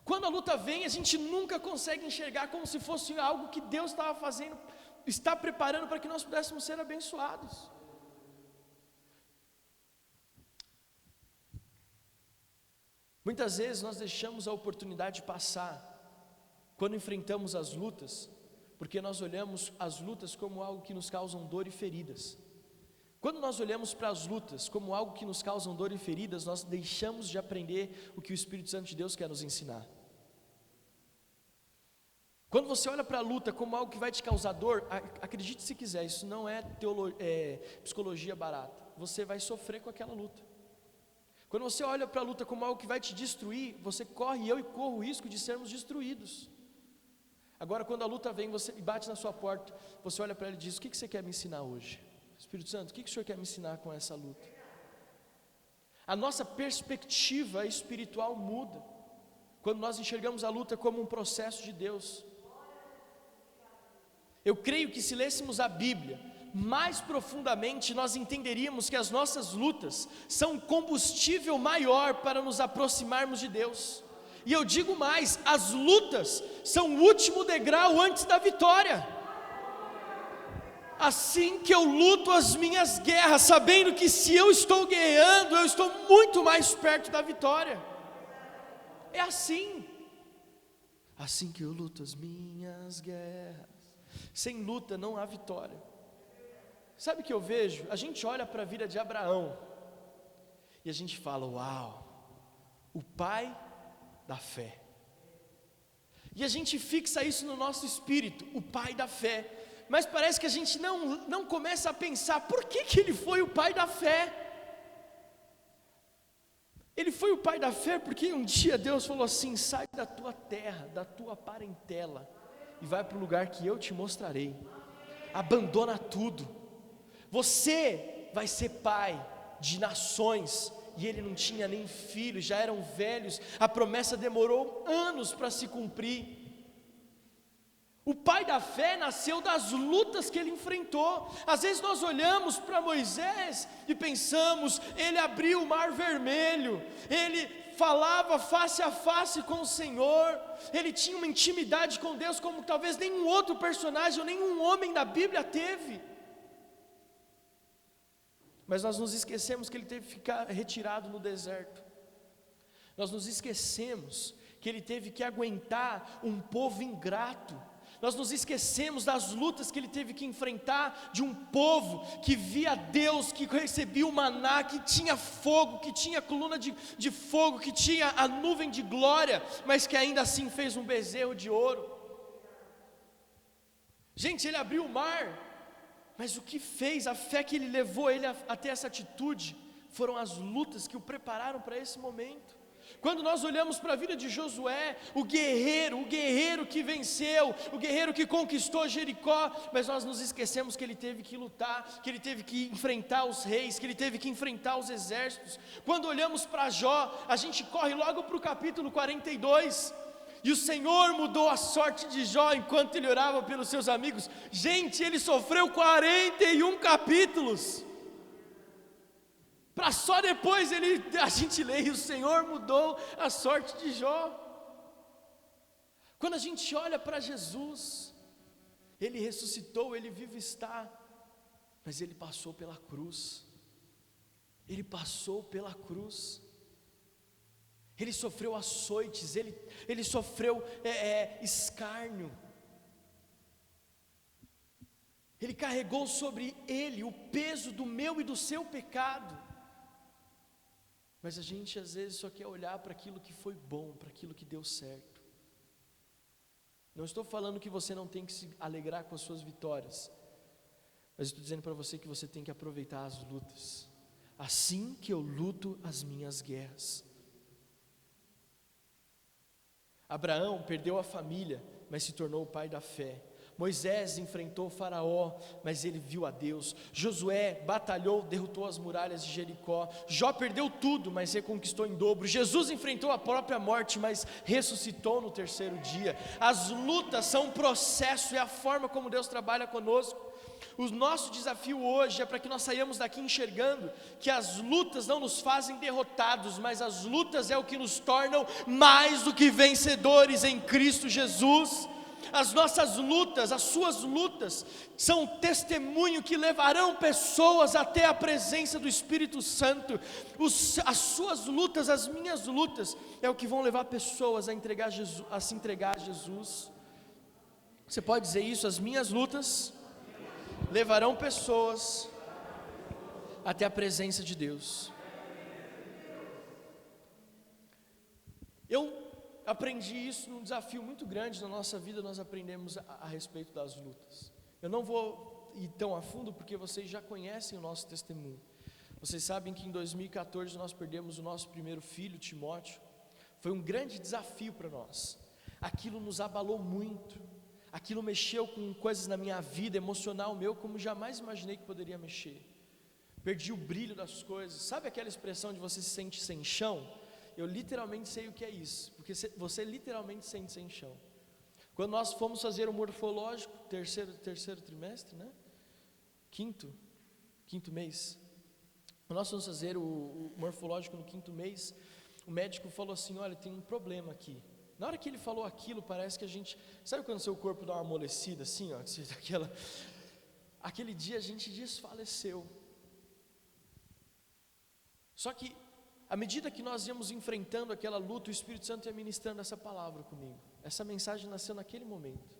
Quando a luta vem, a gente nunca consegue enxergar como se fosse algo que Deus estava fazendo, está preparando para que nós pudéssemos ser abençoados. Muitas vezes nós deixamos a oportunidade passar, quando enfrentamos as lutas, porque nós olhamos as lutas como algo que nos causam dor e feridas. Quando nós olhamos para as lutas como algo que nos causam dor e feridas, nós deixamos de aprender o que o Espírito Santo de Deus quer nos ensinar. Quando você olha para a luta como algo que vai te causar dor, acredite se quiser, isso não é psicologia barata. Você vai sofrer com aquela luta. Quando você olha para a luta como algo que vai te destruir, você corre, eu corro o risco de sermos destruídos. Agora, quando a luta vem, você bate na sua porta, você olha para ela e diz: o que você quer me ensinar hoje? Espírito Santo, o que o Senhor quer me ensinar com essa luta? A nossa perspectiva espiritual muda quando nós enxergamos a luta como um processo de Deus. Eu creio que se lêssemos a Bíblia mais profundamente, nós entenderíamos que as nossas lutas são um combustível maior para nos aproximarmos de Deus. E eu digo mais, as lutas são o último degrau antes da vitória. Assim que eu luto as minhas guerras, sabendo que se eu estou guerreando, eu estou muito mais perto da vitória. É assim que eu luto as minhas guerras. Sem luta não há vitória. Sabe o que eu vejo? A gente olha para a vida de Abraão e a gente fala: uau, o pai da fé. E a gente fixa isso no nosso espírito, o pai da fé. Mas parece que a gente não começa a pensar: por que ele foi o pai da fé? Ele foi o pai da fé porque um dia Deus falou assim: sai da tua terra, da tua parentela, e vai para o lugar que eu te mostrarei. Abandona tudo. Você vai ser pai de nações. E ele não tinha nem filhos, já eram velhos. A promessa demorou anos para se cumprir. O pai da fé nasceu das lutas que ele enfrentou. Às vezes nós olhamos para Moisés e pensamos: ele abriu o mar vermelho, ele falava face a face com o Senhor, ele tinha uma intimidade com Deus como talvez nenhum outro personagem ou nenhum homem da Bíblia teve. Mas nós nos esquecemos que ele teve que ficar retirado no deserto. Nós nos esquecemos que ele teve que aguentar um povo ingrato. Nós nos esquecemos das lutas que ele teve que enfrentar, de um povo que via Deus, que recebia o maná, que tinha fogo, que tinha coluna de fogo, que tinha a nuvem de glória, mas que ainda assim fez um bezerro de ouro. Gente, ele abriu o mar, mas o que fez, a fé que ele levou ele até essa atitude, foram as lutas que o prepararam para esse momento. Quando nós olhamos para a vida de Josué, o guerreiro que venceu, o guerreiro que conquistou Jericó, mas nós nos esquecemos que ele teve que lutar, que ele teve que enfrentar os reis, que ele teve que enfrentar os exércitos. Quando olhamos para Jó, a gente corre logo para o capítulo 42, e o Senhor mudou a sorte de Jó enquanto ele orava pelos seus amigos. Gente, ele sofreu 41 capítulos, para só depois a gente ler: e o Senhor mudou a sorte de Jó. Quando a gente olha para Jesus, ele ressuscitou, ele vivo está, mas ele passou pela cruz. Ele passou pela cruz. Ele sofreu açoites, ele sofreu escárnio. Ele carregou sobre ele o peso do meu e do seu pecado. Mas a gente às vezes só quer olhar para aquilo que foi bom, para aquilo que deu certo. Não estou falando que você não tem que se alegrar com as suas vitórias, mas estou dizendo para você que você tem que aproveitar as lutas. Assim que eu luto as minhas guerras. Abraão perdeu a família, mas se tornou o pai da fé. Moisés enfrentou o faraó, mas ele viu a Deus. Josué batalhou, derrotou as muralhas de Jericó. Jó perdeu tudo, mas reconquistou em dobro. Jesus enfrentou a própria morte, mas ressuscitou no terceiro dia. As lutas são um processo, é a forma como Deus trabalha conosco. O nosso desafio hoje é para que nós saiamos daqui enxergando que as lutas não nos fazem derrotados, mas as lutas é o que nos tornam mais do que vencedores em Cristo Jesus. As nossas lutas, as suas lutas, são um testemunho que levarão pessoas até a presença do Espírito Santo. As suas lutas, as minhas lutas, é o que vão levar pessoas a se entregar a Jesus. Você pode dizer isso? As minhas lutas levarão pessoas até a presença de Deus. Eu aprendi isso num desafio muito grande na nossa vida. Nós aprendemos a respeito das lutas. Eu não vou ir tão a fundo, porque vocês já conhecem o nosso testemunho. Vocês sabem que em 2014 nós perdemos o nosso primeiro filho, Timóteo. Foi um grande desafio para nós. Aquilo nos abalou muito. Aquilo mexeu com coisas na minha vida, emocional meu, como jamais imaginei que poderia mexer. Perdi o brilho das coisas. Sabe aquela expressão de você se sente sem chão? Eu literalmente sei o que é isso, porque você literalmente sente sem chão. Quando nós fomos fazer o morfológico, terceiro trimestre, né? Quinto mês. Quando nós fomos fazer o morfológico no 5º mês, o médico falou assim: olha, tem um problema aqui. Na hora que ele falou aquilo, parece que a gente, sabe quando seu corpo dá uma amolecida assim, ó, aquele dia a gente desfaleceu. Só que, à medida que nós íamos enfrentando aquela luta, o Espírito Santo ia ministrando essa palavra comigo. Essa mensagem nasceu naquele momento.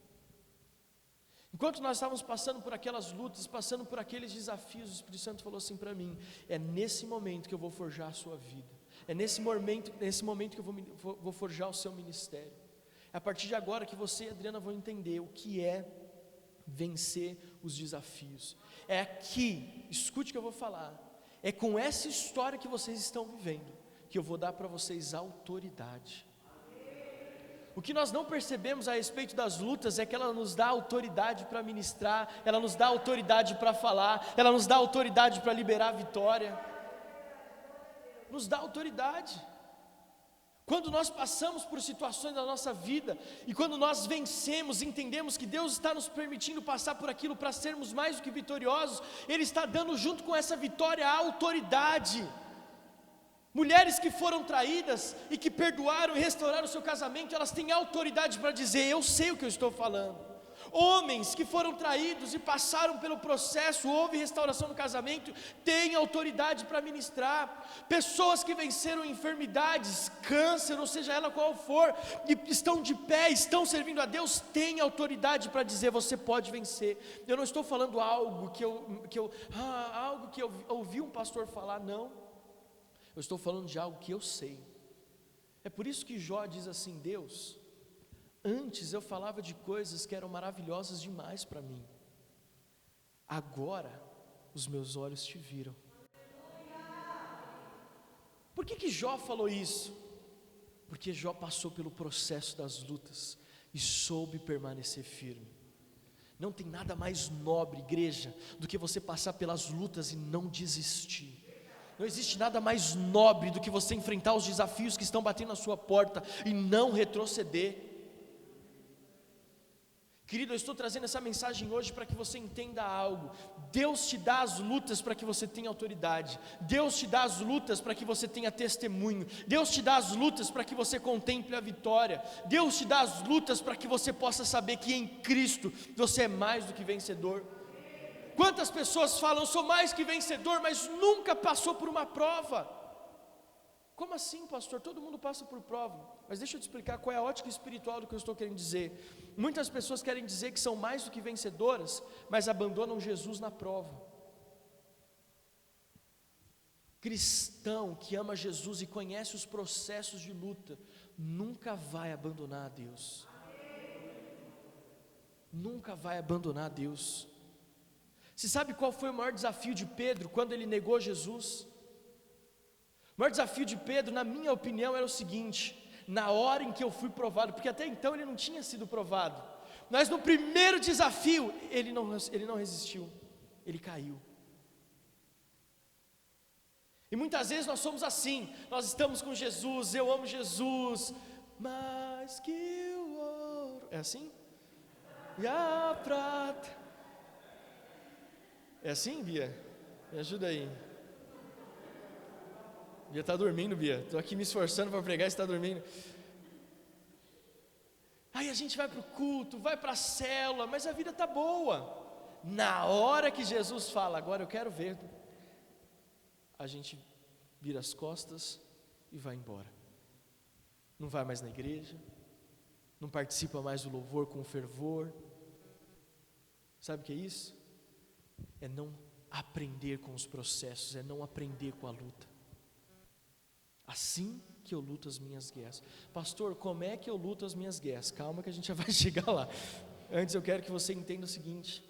Enquanto nós estávamos passando por aquelas lutas, passando por aqueles desafios, o Espírito Santo falou assim para mim: é nesse momento que eu vou forjar a sua vida. É nesse momento que eu vou forjar o seu ministério. É a partir de agora que você e a Adriana vão entender o que é vencer os desafios. É aqui, escute o que eu vou falar, é com essa história que vocês estão vivendo, que eu vou dar para vocês autoridade. O que nós não percebemos a respeito das lutas é que ela nos dá autoridade para ministrar, ela nos dá autoridade para falar, ela nos dá autoridade para liberar a vitória. Nos dá autoridade. Quando nós passamos por situações da nossa vida, e quando nós vencemos, entendemos que Deus está nos permitindo passar por aquilo para sermos mais do que vitoriosos, Ele está dando junto com essa vitória a autoridade. Mulheres que foram traídas e que perdoaram e restauraram o seu casamento, elas têm autoridade para dizer: eu sei o que eu estou falando. Homens que foram traídos e passaram pelo processo, houve restauração no casamento, têm autoridade para ministrar. Pessoas que venceram enfermidades, câncer, ou seja ela qual for, e estão de pé, estão servindo a Deus, têm autoridade para dizer: você pode vencer. Eu não estou falando algo que eu ouvi um pastor falar, não. Eu estou falando de algo que eu sei. É por isso que Jó diz assim: Deus, antes eu falava de coisas que eram maravilhosas demais para mim, agora os meus olhos te viram. Por que Jó falou isso? Porque Jó passou pelo processo das lutas e soube permanecer firme. Não tem nada mais nobre, igreja, do que você passar pelas lutas e não desistir. Não existe nada mais nobre do que você enfrentar os desafios que estão batendo na sua porta e não retroceder. Querido, eu estou trazendo essa mensagem hoje para que você entenda algo. Deus te dá as lutas para que você tenha autoridade. Deus te dá as lutas para que você tenha testemunho. Deus te dá as lutas para que você contemple a vitória. Deus te dá as lutas para que você possa saber que em Cristo você é mais do que vencedor. Quantas pessoas falam: eu sou mais que vencedor, mas nunca passou por uma prova. Como assim, pastor? Todo mundo passa por prova. Mas deixa eu te explicar qual é a ótica espiritual do que eu estou querendo dizer. Muitas pessoas querem dizer que são mais do que vencedoras, mas abandonam Jesus na prova. Cristão que ama Jesus e conhece os processos de luta, nunca vai abandonar a Deus. Nunca vai abandonar a Deus. Você sabe qual foi o maior desafio de Pedro quando ele negou Jesus? O maior desafio de Pedro, na minha opinião, era o seguinte: na hora em que eu fui provado, porque até então ele não tinha sido provado, mas no primeiro desafio, ele não resistiu, ele caiu. E muitas vezes nós somos assim, nós estamos com Jesus, eu amo Jesus, mais que o ouro, é assim? E a prata, é assim, Bia? Me ajuda aí. Bia está dormindo, Bia. Estou aqui me esforçando para pregar e você está dormindo. Aí a gente vai para o culto, vai para a célula, mas a vida está boa. Na hora que Jesus fala, agora eu quero ver, a gente vira as costas e vai embora. Não vai mais na igreja, não participa mais do louvor com fervor. Sabe o que é isso? É não aprender com os processos, é não aprender com a luta. Assim que eu luto as minhas guerras. Pastor, como é que eu luto as minhas guerras? Calma que a gente já vai chegar lá. Antes eu quero que você entenda o seguinte: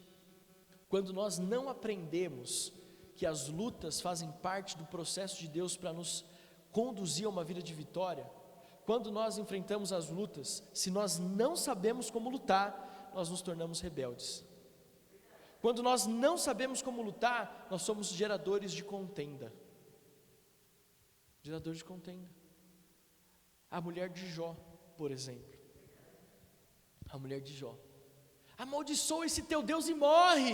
quando nós não aprendemos que as lutas fazem parte do processo de Deus para nos conduzir a uma vida de vitória, quando nós enfrentamos as lutas, se nós não sabemos como lutar, nós nos tornamos rebeldes. Quando nós não sabemos como lutar, nós somos geradores de contenda. Geradores de contenda. A mulher de Jó, por exemplo. A mulher de Jó. Amaldiçoa esse teu Deus e morre.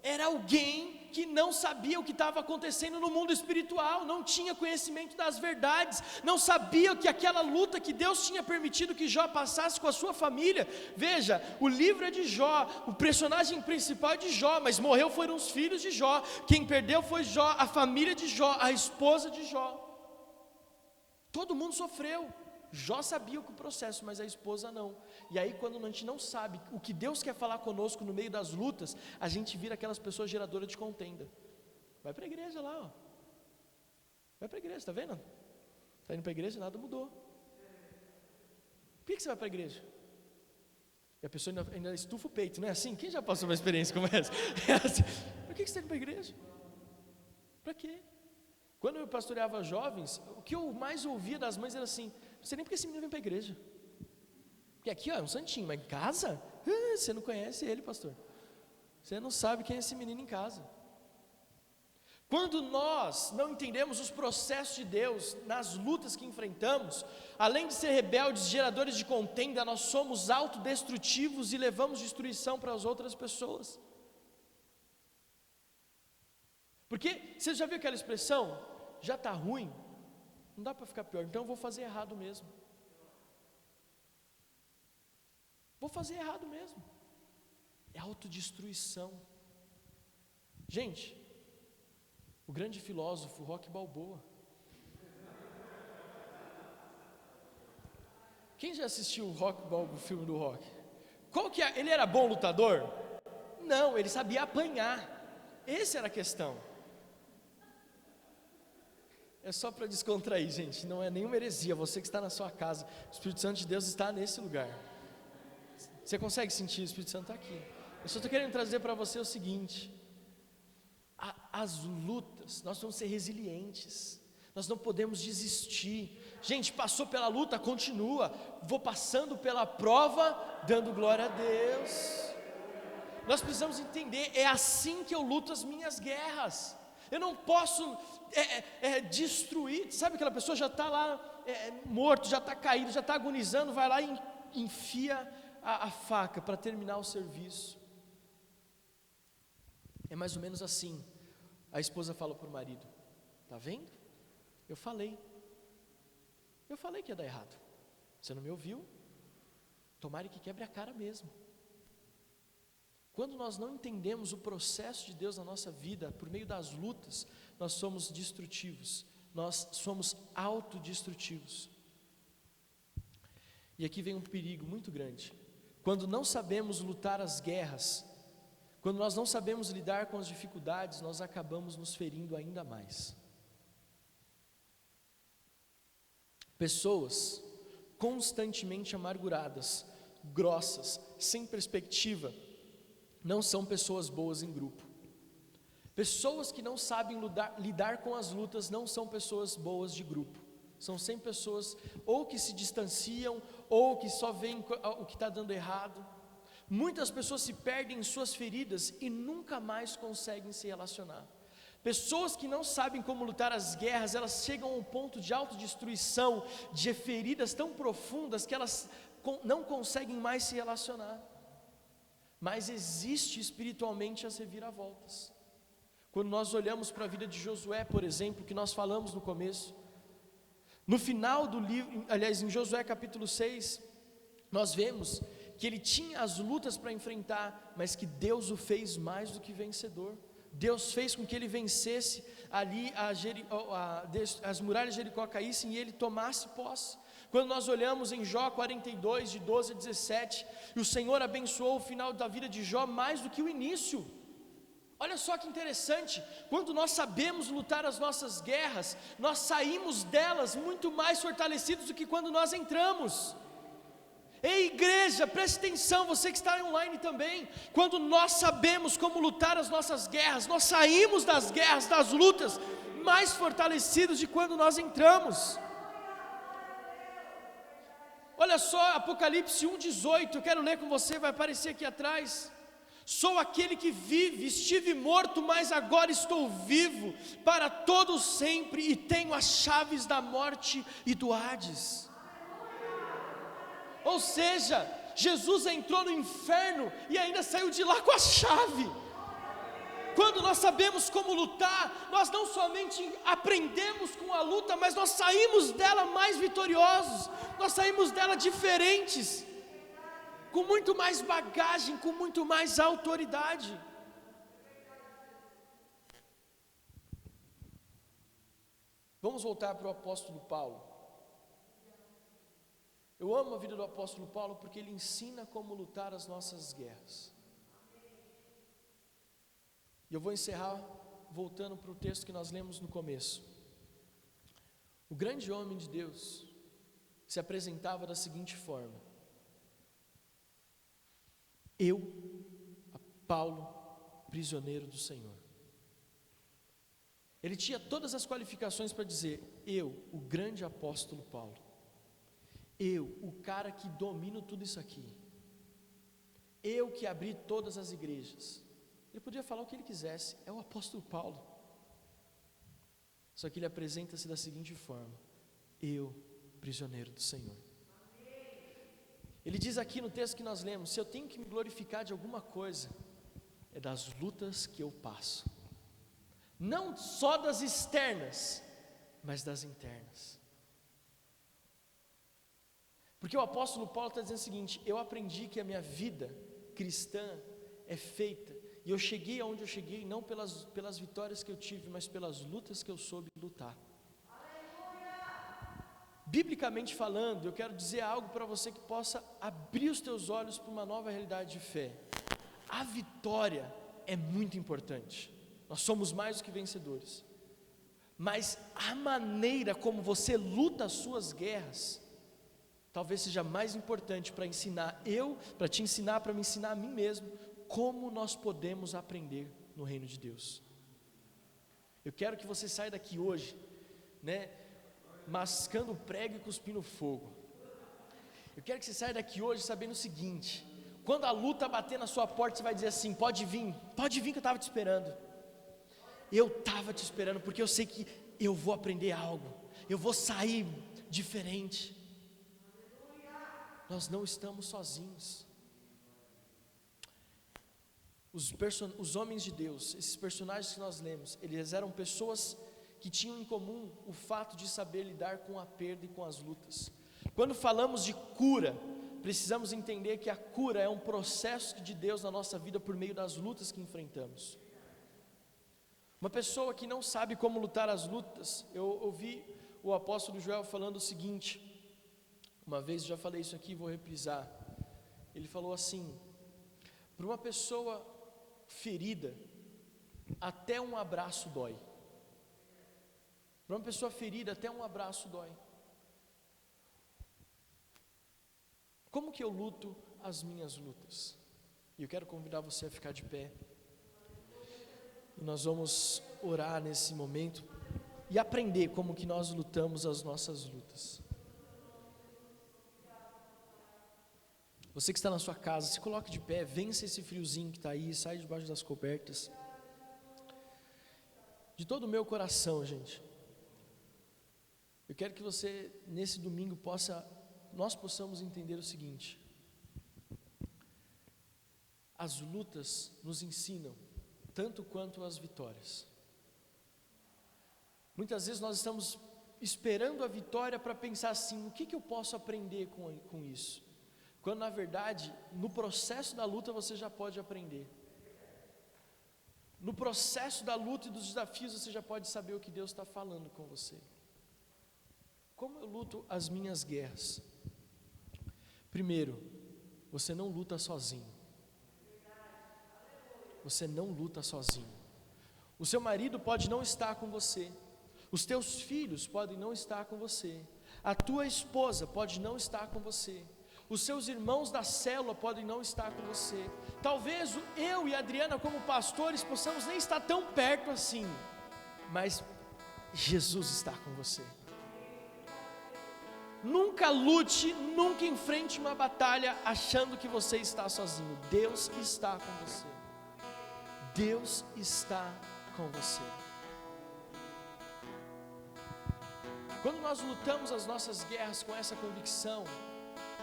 Era alguém que não sabia o que estava acontecendo no mundo espiritual, não tinha conhecimento das verdades, não sabia que aquela luta que Deus tinha permitido que Jó passasse com a sua família. Veja, o livro é de Jó, o personagem principal é de Jó, mas morreu foram os filhos de Jó, quem perdeu foi Jó, a família de Jó, a esposa de Jó. Todo mundo sofreu. Jó sabia o processo, mas a esposa não. E aí quando a gente não sabe o que Deus quer falar conosco no meio das lutas, a gente vira aquelas pessoas geradoras de contenda. Vai para a igreja lá, ó. Vai para a igreja, está vendo? Está indo para a igreja, nada mudou. Por que você vai para a igreja? E a pessoa ainda estufa o peito, não é assim? Quem já passou uma experiência como essa? É assim. Por que você está indo para a igreja? Para quê? Quando eu pastoreava jovens, o que eu mais ouvia das mães era assim: não sei nem porque esse menino vem para a igreja. Porque aqui ó, é um santinho, mas em casa? Você não conhece ele, pastor. Você não sabe quem é esse menino em casa. Quando nós não entendemos os processos de Deus nas lutas que enfrentamos, além de ser rebeldes, geradores de contenda, nós somos autodestrutivos e levamos destruição para as outras pessoas. Porque você já viu aquela expressão? Já está ruim, não dá para ficar pior, então eu vou fazer errado mesmo. Vou fazer errado mesmo. É autodestruição. Gente, o grande filósofo Rocky Balboa. Quem já assistiu o filme do Rocky? Qual que é? Ele era bom lutador? Não, ele sabia apanhar. Essa era a questão. É só para descontrair, gente, não é nenhuma heresia. Você que está na sua casa, o Espírito Santo de Deus está nesse lugar. Você consegue sentir? O Espírito Santo está aqui. Eu só estou querendo trazer para você o seguinte: as lutas, nós vamos ser resilientes, nós não podemos desistir. Gente, passou pela luta, continua. Vou passando pela prova, dando glória a Deus. Nós precisamos entender, é assim que eu luto as minhas guerras. Eu não posso destruir. Sabe aquela pessoa já está lá morto, já está caído, já está agonizando, vai lá e enfia a faca para terminar o serviço. É mais ou menos assim. A esposa fala para o marido: está vendo? Eu falei que ia dar errado. Você não me ouviu? Tomara que quebre a cara mesmo. Quando nós não entendemos o processo de Deus na nossa vida, por meio das lutas, nós somos destrutivos, nós somos autodestrutivos. E aqui vem um perigo muito grande. Quando não sabemos lutar as guerras, quando nós não sabemos lidar com as dificuldades, nós acabamos nos ferindo ainda mais. Pessoas constantemente amarguradas, grossas, sem perspectiva, não são pessoas boas em grupo. Pessoas que não sabem lidar com as lutas não são pessoas boas de grupo. São sempre pessoas ou que se distanciam, ou que só veem o que está dando errado. Muitas pessoas se perdem em suas feridas e nunca mais conseguem se relacionar. Pessoas que não sabem como lutar as guerras, elas chegam a um ponto de autodestruição, de feridas tão profundas que elas não conseguem mais se relacionar. Mas existe espiritualmente as reviravoltas. Quando nós olhamos para a vida de Josué, por exemplo, que nós falamos no começo, no final do livro, aliás, em Josué capítulo 6, nós vemos que ele tinha as lutas para enfrentar, mas que Deus o fez mais do que vencedor. Deus fez com que ele vencesse ali, as muralhas de Jericó caíssem e ele tomasse posse. Quando nós olhamos em Jó 42, de 12 a 17, e o Senhor abençoou o final da vida de Jó mais do que o início. Olha só que interessante, quando nós sabemos lutar as nossas guerras, nós saímos delas muito mais fortalecidos do que quando nós entramos. Ei, igreja, preste atenção, você que está online também. Quando nós sabemos como lutar as nossas guerras, nós saímos das guerras, das lutas, mais fortalecidos de quando nós entramos. Olha só, Apocalipse 1,18, eu quero ler com você, vai aparecer aqui atrás. Sou aquele que vive, estive morto, mas agora estou vivo, para todo sempre, e tenho as chaves da morte e do Hades. Ou seja, Jesus entrou no inferno e ainda saiu de lá com a chave. Quando nós sabemos como lutar, nós não somente aprendemos com a luta, mas nós saímos dela mais vitoriosos, nós saímos dela diferentes, com muito mais bagagem, com muito mais autoridade. Vamos voltar para o apóstolo Paulo. Eu amo a vida do apóstolo Paulo porque ele ensina como lutar as nossas guerras. E eu vou encerrar voltando para o texto que nós lemos no começo. O grande homem de Deus se apresentava da seguinte forma: eu, Paulo, prisioneiro do Senhor. Ele tinha todas as qualificações para dizer: eu, o grande apóstolo Paulo, eu, o cara que domino tudo isso aqui, eu que abri todas as igrejas. Ele podia falar o que ele quisesse, é o apóstolo Paulo. Só que ele apresenta-se da seguinte forma: eu, prisioneiro do Senhor. Ele diz aqui no texto que nós lemos: se eu tenho que me glorificar de alguma coisa, é das lutas que eu passo, não só das externas, mas das internas. Porque o apóstolo Paulo está dizendo o seguinte: eu aprendi que a minha vida cristã é feita, e eu cheguei aonde eu cheguei, não pelas vitórias que eu tive, mas pelas lutas que eu soube lutar. Biblicamente falando, eu quero dizer algo para você que possa abrir os teus olhos para uma nova realidade de fé. A vitória é muito importante, nós somos mais do que vencedores, mas a maneira como você luta as suas guerras, talvez seja mais importante para te ensinar, para me ensinar a mim mesmo, como nós podemos aprender no reino de Deus. Eu quero que você saia daqui hoje, mascando prego e cuspindo fogo. Eu quero que você saia daqui hoje sabendo o seguinte: quando a luta bater na sua porta, você vai dizer assim: pode vir que eu estava te esperando. Eu estava te esperando porque eu sei que eu vou aprender algo, eu vou sair diferente. Nós não estamos sozinhos. Os homens de Deus, esses personagens que nós lemos, eles eram pessoas que tinham em comum o fato de saber lidar com a perda e com as lutas. Quando falamos de cura, precisamos entender que a cura é um processo de Deus na nossa vida por meio das lutas que enfrentamos. Uma pessoa que não sabe como lutar as lutas, eu ouvi o apóstolo Joel falando o seguinte, uma vez eu já falei isso aqui, vou reprisar. Ele falou assim: para uma pessoa ferida, até um abraço dói. Para uma pessoa ferida, até um abraço dói. Como que eu luto as minhas lutas? E eu quero convidar você a ficar de pé. E nós vamos orar nesse momento e aprender como que nós lutamos as nossas lutas. Você que está na sua casa, se coloque de pé, vença esse friozinho que está aí, sai debaixo das cobertas. De todo o meu coração, gente, eu quero que você, nesse domingo, nós possamos entender o seguinte: as lutas nos ensinam tanto quanto as vitórias. Muitas vezes nós estamos esperando a vitória para pensar assim: o que eu posso aprender com isso? quando na verdade, no processo da luta você já pode aprender. No processo da luta e dos desafios você já pode saber o que Deus está falando com você. Como eu luto as minhas guerras? Primeiro, você não luta sozinho. Você não luta sozinho. O seu marido pode não estar com você. Os teus filhos podem não estar com você. A tua esposa pode não estar com você. Os seus irmãos da célula podem não estar com você. Talvez eu e a Adriana, como pastores, possamos nem estar tão perto assim, mas Jesus está com você. Nunca lute, nunca enfrente uma batalha achando que você está sozinho. Deus está com você. Deus está com você. Quando nós lutamos as nossas guerras com essa convicção,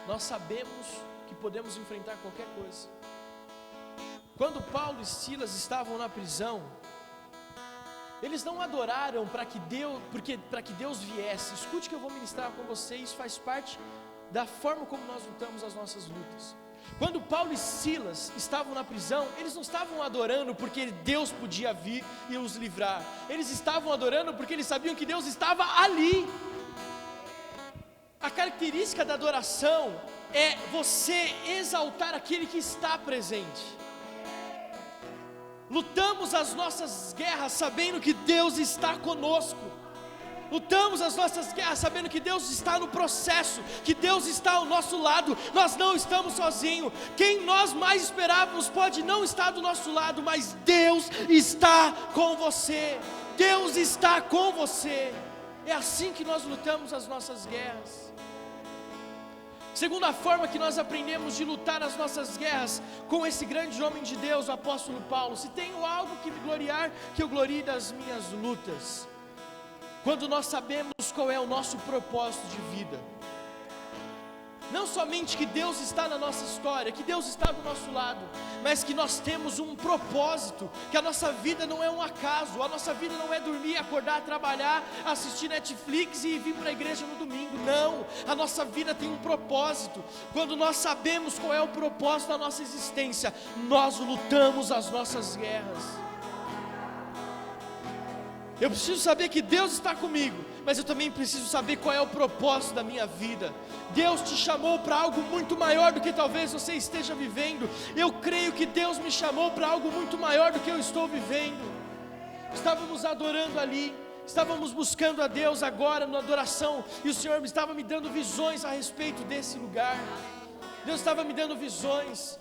nós sabemos que podemos enfrentar qualquer coisa. Quando Paulo e Silas estavam na prisão, eles não adoraram para que Deus viesse. Escute que eu vou ministrar com você, isso faz parte da forma como nós lutamos as nossas lutas. Quando Paulo e Silas estavam na prisão, eles não estavam adorando porque Deus podia vir e os livrar. Eles estavam adorando porque eles sabiam que Deus estava ali. A característica da adoração é você exaltar aquele que está presente. Lutamos as nossas guerras sabendo que Deus está conosco. Lutamos as nossas guerras sabendo que Deus está no processo, que Deus está ao nosso lado. Nós não estamos sozinhos. Quem nós mais esperávamos pode não estar do nosso lado, mas Deus está com você. Deus está com você. É assim que nós lutamos as nossas guerras. Segunda forma que nós aprendemos de lutar as nossas guerras com esse grande homem de Deus, o apóstolo Paulo: se tenho algo que me gloriar, que eu glorie das minhas lutas. Quando nós sabemos qual é o nosso propósito de vida, não somente que Deus está na nossa história, que Deus está do nosso lado, mas que nós temos um propósito, que a nossa vida não é um acaso, a nossa vida não é dormir, acordar, trabalhar, assistir Netflix e vir para a igreja no domingo. Não, a nossa vida tem um propósito. Quando nós sabemos qual é o propósito da nossa existência, nós lutamos as nossas guerras. Eu preciso saber que Deus está comigo, mas eu também preciso saber qual é o propósito da minha vida. Deus te chamou para algo muito maior do que talvez você esteja vivendo. Eu creio que Deus me chamou para algo muito maior do que eu estou vivendo. Estávamos adorando ali, estávamos buscando a Deus agora na adoração, e o Senhor estava me dando visões a respeito desse lugar. Deus estava me dando visões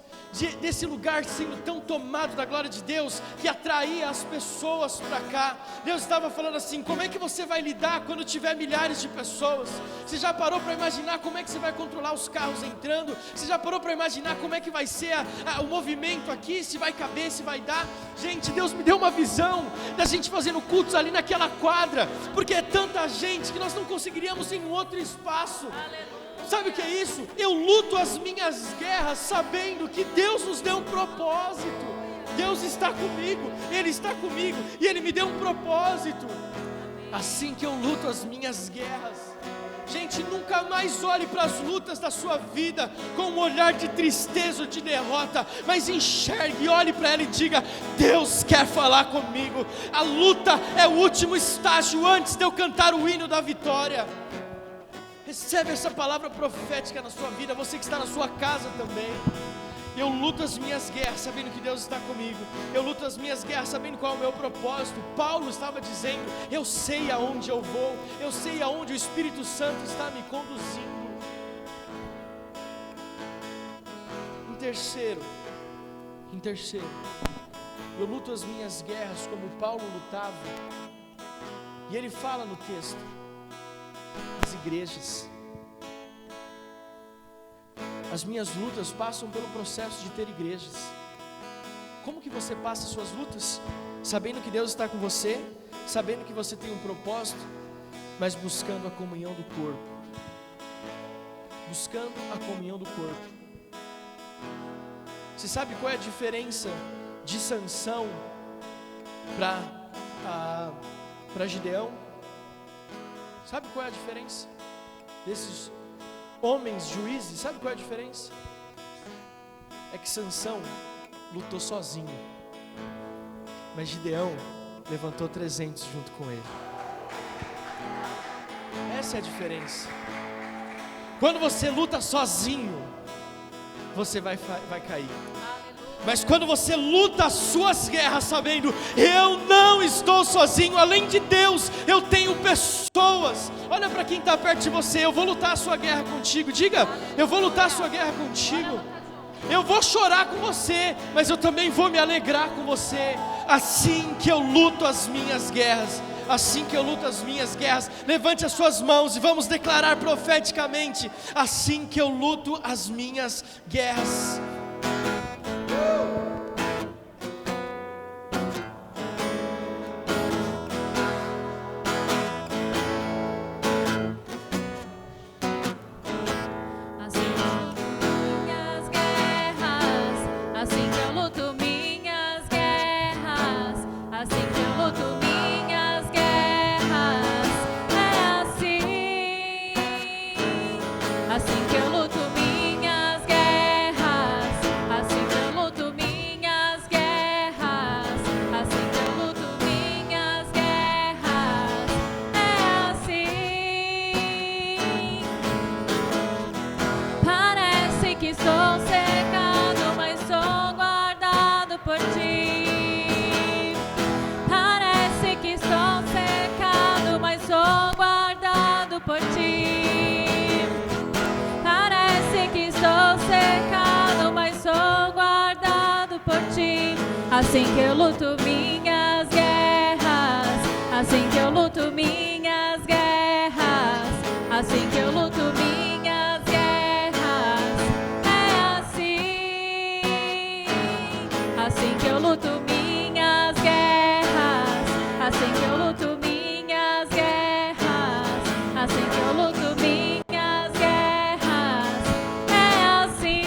desse lugar sendo tão tomado da glória de Deus, que atraía as pessoas para cá. Deus estava falando assim: como é que você vai lidar quando tiver milhares de pessoas? Você já parou para imaginar como é que você vai controlar os carros entrando? Você já parou para imaginar como é que vai ser o movimento aqui? Se vai caber, se vai dar? Gente, Deus me deu uma visão da gente fazendo cultos ali naquela quadra, porque é tanta gente que nós não conseguiríamos em outro espaço. Aleluia. Sabe o que é isso? Eu luto as minhas guerras sabendo que Deus nos deu um propósito. Deus está comigo, Ele está comigo e Ele me deu um propósito. Assim que eu luto as minhas guerras. Gente, nunca mais olhe para as lutas da sua vida com um olhar de tristeza ou de derrota, mas enxergue, olhe para ela e diga: Deus quer falar comigo. A luta é o último estágio antes de eu cantar o hino da vitória. Recebe essa palavra profética na sua vida, você que está na sua casa também. Eu luto as minhas guerras sabendo que Deus está comigo. Eu luto as minhas guerras sabendo qual é o meu propósito. Paulo estava dizendo: eu sei aonde eu vou, eu sei aonde o Espírito Santo está me conduzindo. Em terceiro, eu luto as minhas guerras como Paulo lutava. E ele fala no texto: as igrejas. As minhas lutas passam pelo processo de ter igrejas. Como que você passa as suas lutas? Sabendo que Deus está com você, sabendo que você tem um propósito, mas buscando a comunhão do corpo. Buscando a comunhão do corpo. Você sabe qual é a diferença de Sansão para Gideão? Sabe qual é a diferença desses homens juízes? Sabe qual é a diferença? é que Sansão lutou sozinho, mas Gideão levantou 300 junto com ele. Essa é a diferença. Quando você luta sozinho, você vai cair. Mas quando você luta as suas guerras sabendo, eu não estou sozinho, além de Deus, eu tenho pessoas. Olha para quem está perto de você, eu vou lutar a sua guerra contigo. Diga, eu vou lutar a sua guerra contigo. Eu vou chorar com você, mas eu também vou me alegrar com você. Assim que eu luto as minhas guerras, assim que eu luto as minhas guerras, levante as suas mãos e vamos declarar profeticamente: assim que eu luto as minhas guerras. Assim que eu luto minhas guerras, assim que eu luto minhas guerras, assim que eu luto minhas guerras, é assim. Assim que eu luto minhas guerras, assim que eu luto minhas guerras, assim que eu luto minhas guerras, é assim.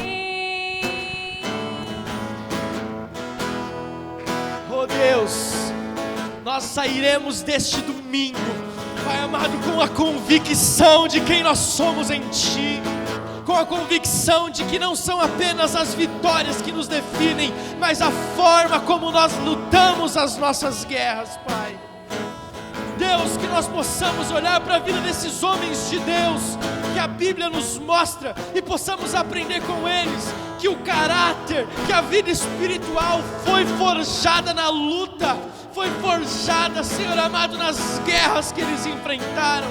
Oh Deus, nós sairemos deste domingo, Pai amado, com a convicção de quem nós somos em Ti, com a convicção de que não são apenas as vitórias que nos definem, mas a forma como nós lutamos as nossas guerras, Pai. Deus, que nós possamos olhar para a vida desses homens de Deus, que a Bíblia nos mostra, e possamos aprender com eles, que o caráter, que a vida espiritual foi forjada na luta, foi forjada, Senhor amado, nas guerras que eles enfrentaram.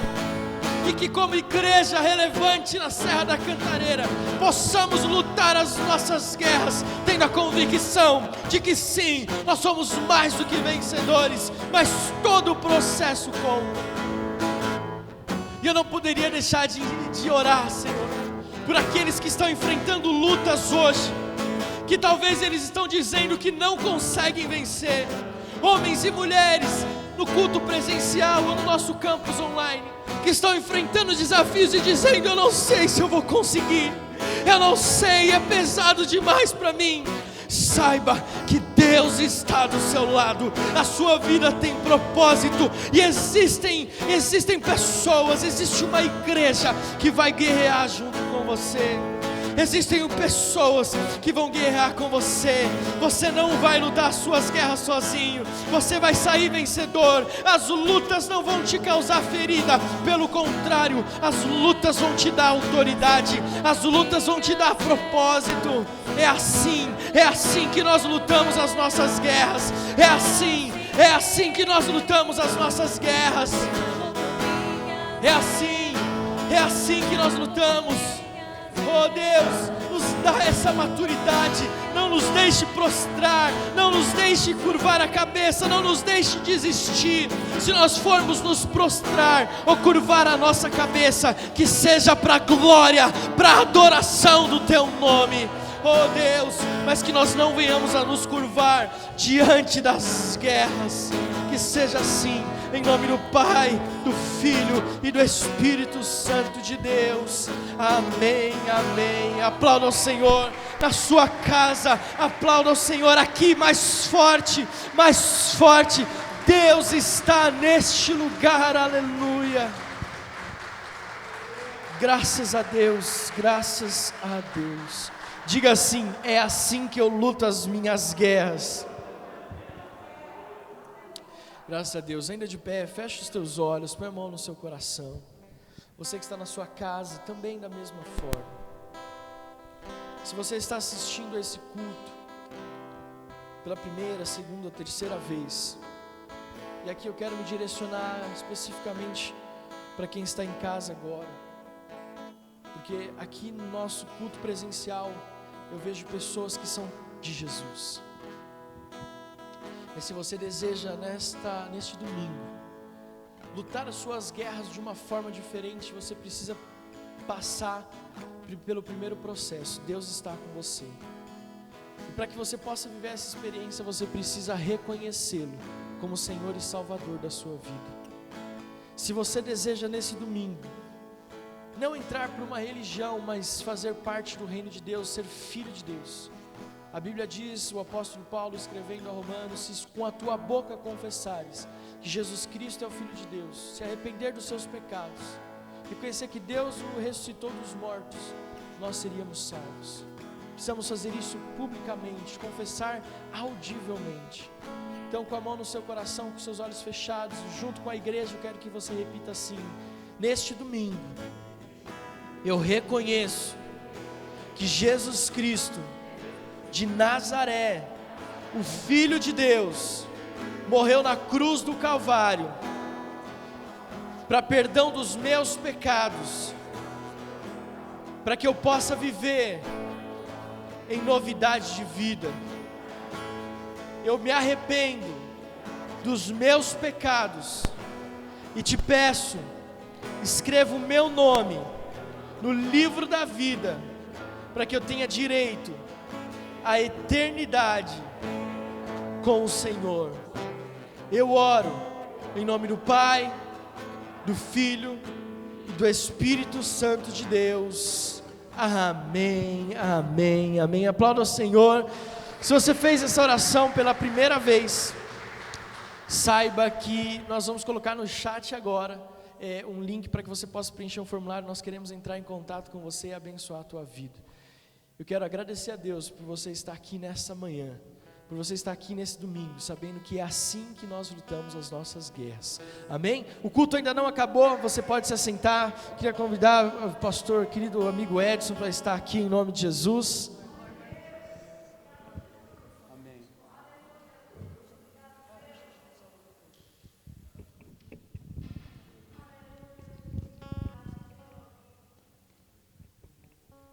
E que como igreja relevante na Serra da Cantareira, possamos lutar as nossas guerras, tendo a convicção de que sim, nós somos mais do que vencedores, mas todo o processo conta. E eu não poderia deixar de orar, Senhor, por aqueles que estão enfrentando lutas hoje, que talvez eles estão dizendo que não conseguem vencer, homens e mulheres, no culto presencial ou no nosso campus online, que estão enfrentando desafios e dizendo: eu não sei se eu vou conseguir, eu não sei, é pesado demais para mim. Saiba que Deus está do seu lado, a sua vida tem propósito, e existem pessoas, existe uma igreja que vai guerrear junto com você. Existem pessoas que vão guerrear com você. Você não vai lutar as suas guerras sozinho. Você vai sair vencedor. As lutas não vão te causar ferida. Pelo contrário, as lutas vão te dar autoridade. As lutas vão te dar propósito. É assim que nós lutamos as nossas guerras. É assim que nós lutamos as nossas guerras. É assim que nós lutamos. Oh Deus, nos dá essa maturidade, não nos deixe prostrar, não nos deixe curvar a cabeça, não nos deixe desistir. Se nós formos nos prostrar ou curvar a nossa cabeça, que seja para a glória, para a adoração do Teu nome. Oh Deus, mas que nós não venhamos a nos curvar diante das guerras, que seja assim. Em nome do Pai, do Filho e do Espírito Santo de Deus. Amém, amém. Aplauda ao Senhor na sua casa. Aplauda ao Senhor aqui mais forte, mais forte. Deus está neste lugar, aleluia. Graças a Deus, graças a Deus. Diga assim: é assim que eu luto as minhas guerras. Graças a Deus. Ainda de pé, feche os teus olhos, põe a mão no seu coração. Você que está na sua casa, também da mesma forma. Se você está assistindo a esse culto pela primeira, segunda ou terceira vez, e aqui eu quero me direcionar especificamente para quem está em casa agora, porque aqui no nosso culto presencial eu vejo pessoas que são de Jesus. Mas se você deseja neste domingo lutar as suas guerras de uma forma diferente, você precisa passar pelo primeiro processo. Deus está com você. E para que você possa viver essa experiência, você precisa reconhecê-lo como Senhor e Salvador da sua vida. Se você deseja nesse domingo não entrar por uma religião, mas fazer parte do reino de Deus, ser filho de Deus, a Bíblia diz, o apóstolo Paulo escrevendo a Romanos: se com a tua boca confessares que Jesus Cristo é o Filho de Deus, se arrepender dos seus pecados e conhecer que Deus o ressuscitou dos mortos, nós seríamos salvos. Precisamos fazer isso publicamente, confessar audivelmente. Então, com a mão no seu coração, com seus olhos fechados, junto com a igreja, eu quero que você repita assim: neste domingo eu reconheço que Jesus Cristo de Nazaré, o Filho de Deus, morreu na cruz do Calvário para perdão dos meus pecados, para que eu possa viver em novidade de vida. Eu me arrependo dos meus pecados e te peço, escreva o meu nome no livro da vida, para que eu tenha direito à eternidade com o Senhor. Eu oro em nome do Pai, do Filho e do Espírito Santo de Deus. Amém, amém, amém. Aplauda ao Senhor. Se você fez essa oração pela primeira vez, saiba que nós vamos colocar no chat agora um link para que você possa preencher um formulário. Nós queremos entrar em contato com você e abençoar a tua vida. Eu quero agradecer a Deus por você estar aqui nessa manhã, por você estar aqui nesse domingo, sabendo que é assim que nós lutamos as nossas guerras. Amém? O culto ainda não acabou, você pode se assentar. Queria convidar o pastor, querido amigo Edson, para estar aqui em nome de Jesus. Amém.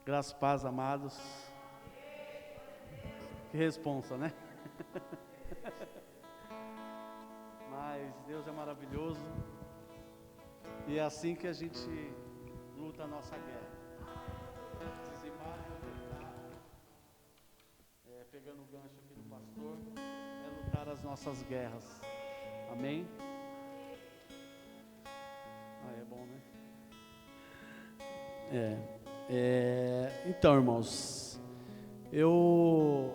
Graças, paz, amados. Que responsa, né? Mas Deus é maravilhoso. E é assim que a gente luta a nossa guerra. Dizimar e lutar. Pegando o gancho aqui do pastor, é lutar as nossas guerras. Amém? É bom, né? Então, irmãos, eu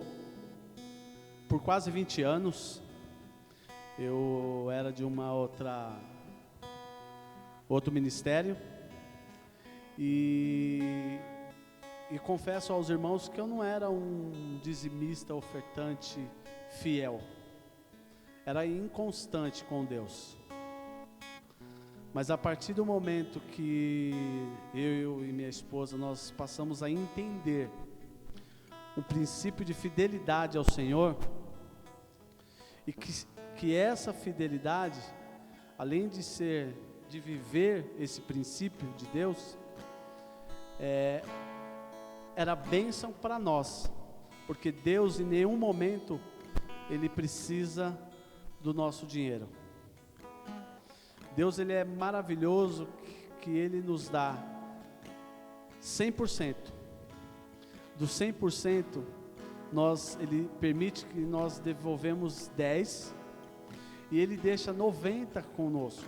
por quase 20 anos eu era de outro ministério e confesso aos irmãos que eu não era um dizimista ofertante fiel, era inconstante com Deus. Mas a partir do momento que eu e minha esposa, nós passamos a entender o princípio de fidelidade ao Senhor, e que essa fidelidade, além de viver esse princípio de Deus, era bênção para nós, porque Deus em nenhum momento Ele precisa do nosso dinheiro. Deus, Ele é maravilhoso, que Ele nos dá 100%. Do 100%, Ele permite que nós devolvemos 10%, e Ele deixa 90% conosco,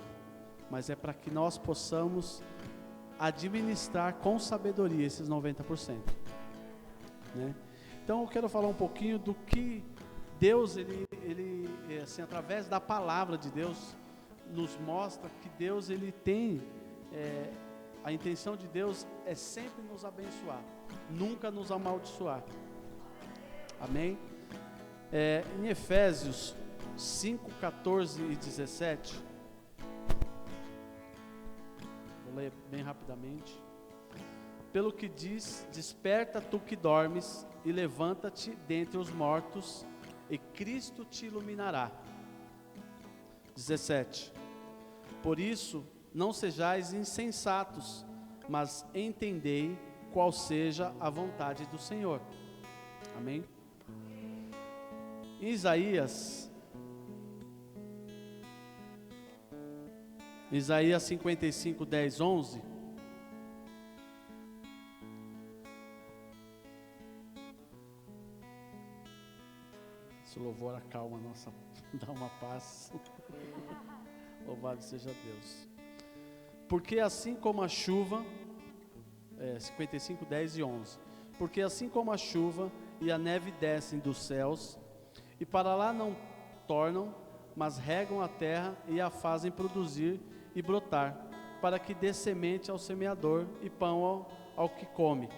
mas é para que nós possamos administrar com sabedoria esses 90%, né? Então eu quero falar um pouquinho do que Deus, ele assim, através da palavra de Deus, nos mostra que Deus, Ele tem A intenção de Deus é sempre nos abençoar, nunca nos amaldiçoar. Amém? Em Efésios 5, 14 e 17, vou ler bem rapidamente. Pelo que diz, desperta tu que dormes, e levanta-te dentre os mortos, e Cristo te iluminará. 17. Por isso, não sejais insensatos, mas entendei qual seja a vontade do Senhor. Amém? Em Isaías 55, 10, 11. Esse louvor acalma a nossa, dá uma paz. Louvado seja Deus. Porque assim como a chuva, 55, 10 e 11. Porque assim como a chuva e a neve descem dos céus, e para lá não tornam, mas regam a terra e a fazem produzir e brotar, para que dê semente ao semeador e pão ao que come.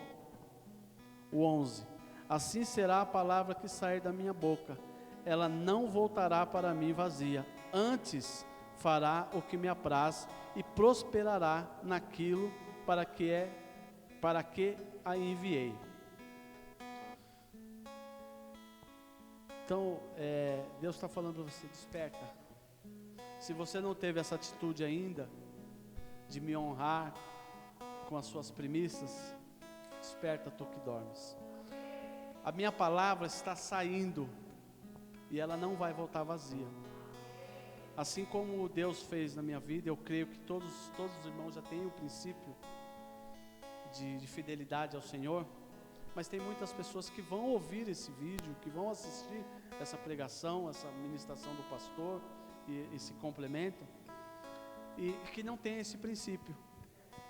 O 11. Assim será a palavra que sair da minha boca, ela não voltará para mim vazia, antes fará o que me apraz e prosperará naquilo para que a enviei. Então, Deus está falando para você, desperta. Se você não teve essa atitude ainda, de me honrar com as suas primícias, desperta tu que dormes. A minha palavra está saindo, e ela não vai voltar vazia. Assim como Deus fez na minha vida, eu creio que todos os irmãos já têm o princípio de fidelidade ao Senhor, mas tem muitas pessoas que vão ouvir esse vídeo, que vão assistir essa pregação, essa ministração do pastor, e esse complemento, e que não tem esse princípio,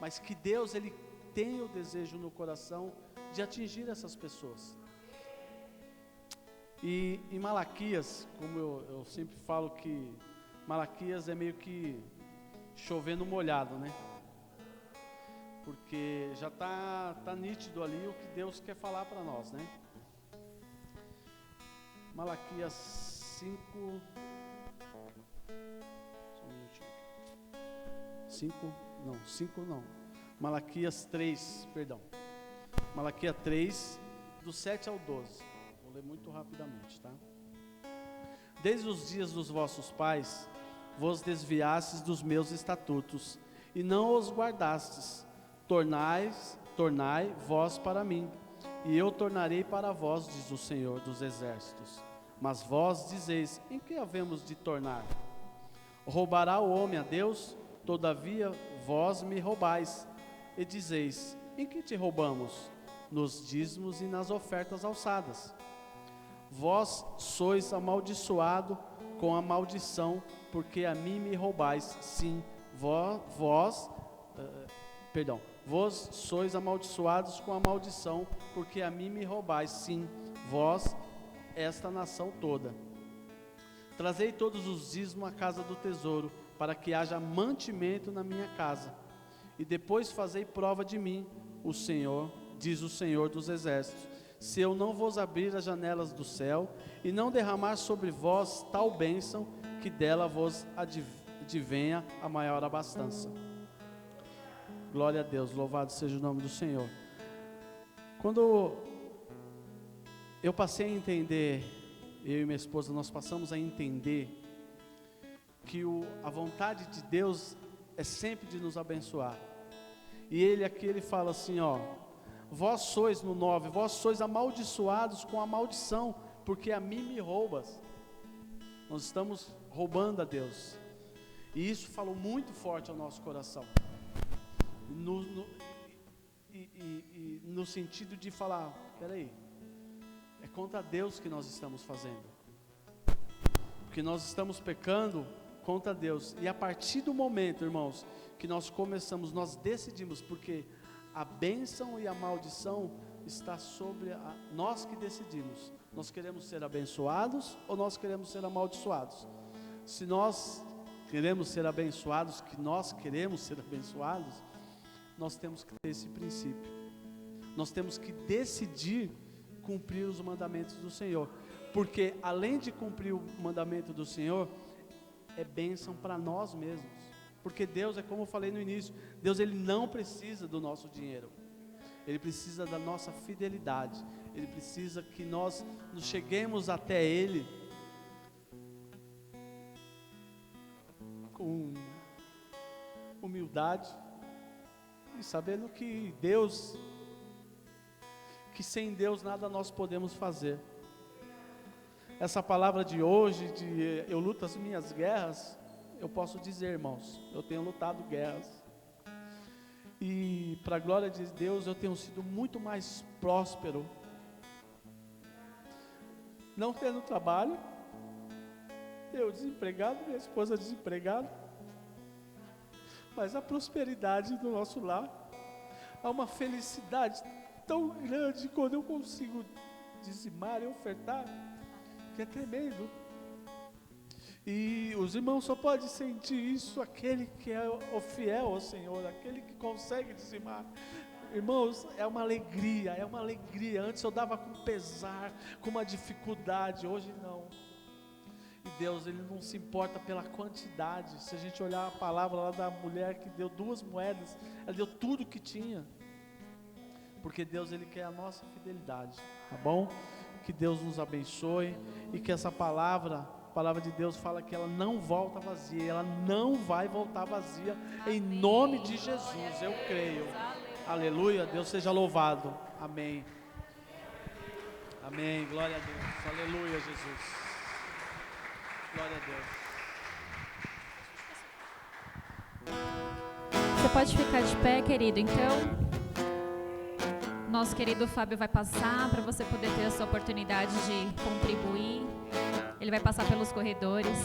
mas que Deus, Ele tem o desejo no coração de atingir essas pessoas. E em Malaquias, como eu sempre falo que Malaquias é meio que chovendo molhado, né? Porque já tá nítido ali o que Deus quer falar para nós, né? Malaquias 5, só um minutinho. 5 não. Malaquias 3, perdão. Malaquias 3, do 7 ao 12. Vou ler muito rapidamente, tá? Desde os dias dos vossos pais, vos desviastes dos meus estatutos, e não os guardastes. Tornai vós para mim, e eu tornarei para vós, diz o Senhor dos exércitos. Mas vós dizeis, em que havemos de tornar? Roubará o homem a Deus? Todavia vós me roubais. E dizeis, em que te roubamos? Nos dízimos e nas ofertas alçadas. Vós sois amaldiçoado com a maldição, porque a mim me roubais. Sim, vós sois amaldiçoados com a maldição, porque a mim me roubais. Sim, vós, esta nação toda. Trazei todos os dízimos à casa do tesouro, para que haja mantimento na minha casa. E depois fazei prova de mim, o Senhor, diz o Senhor dos exércitos, se eu não vos abrir as janelas do céu, e não derramar sobre vós tal bênção, que dela vos advenha a maior abastança. Glória a Deus, louvado seja o nome do Senhor. Quando eu passei a entender, eu e minha esposa, nós passamos a entender que a vontade de Deus é sempre de nos abençoar. E ele fala assim, vós sois, no 9, vós sois amaldiçoados com a maldição, porque a mim me roubas. Nós estamos roubando a Deus. E isso falou muito forte ao nosso coração. No sentido de falar, peraí, é contra Deus que nós estamos fazendo. Porque nós estamos pecando contra Deus. E a partir do momento, irmãos, que nós decidimos, porque a bênção e a maldição está sobre nós que decidimos. Nós queremos ser abençoados ou nós queremos ser amaldiçoados? Se nós queremos ser abençoados, nós temos que ter esse princípio. Nós temos que decidir cumprir os mandamentos do Senhor, porque além de cumprir o mandamento do Senhor, é bênção para nós mesmos, porque Deus, é como eu falei no início, Deus ele não precisa do nosso dinheiro, Ele precisa da nossa fidelidade, Ele precisa que nós nos cheguemos até Ele com humildade e sabendo que sem Deus nada nós podemos fazer. Essa palavra de hoje, de eu luto as minhas guerras, eu posso dizer, irmãos, eu tenho lutado guerras, e para a glória de Deus eu tenho sido muito mais próspero, não tendo trabalho, eu desempregado, minha esposa desempregada, mas a prosperidade do nosso lar, há uma felicidade tão grande quando eu consigo dizimar e ofertar, que é tremendo. E os irmãos só podem sentir isso aquele que é o fiel ao Senhor, aquele que consegue dizimar. Irmãos, é uma alegria, antes eu dava com pesar, com uma dificuldade, hoje não. E Deus, Ele não se importa pela quantidade. Se a gente olhar a palavra lá da mulher que deu 2 moedas, ela deu tudo que tinha, porque Deus, Ele quer a nossa fidelidade, tá bom? Que Deus nos abençoe, e que essa palavra, a palavra de Deus fala que ela não volta vazia, ela não vai voltar vazia, em nome de Jesus, eu creio. Aleluia, Deus seja louvado, amém. Amém, glória a Deus, aleluia, Jesus, glória a Deus. Você pode ficar de pé, querido. Então, nosso querido Fábio vai passar para você poder ter a sua oportunidade de contribuir. Ele vai passar pelos corredores.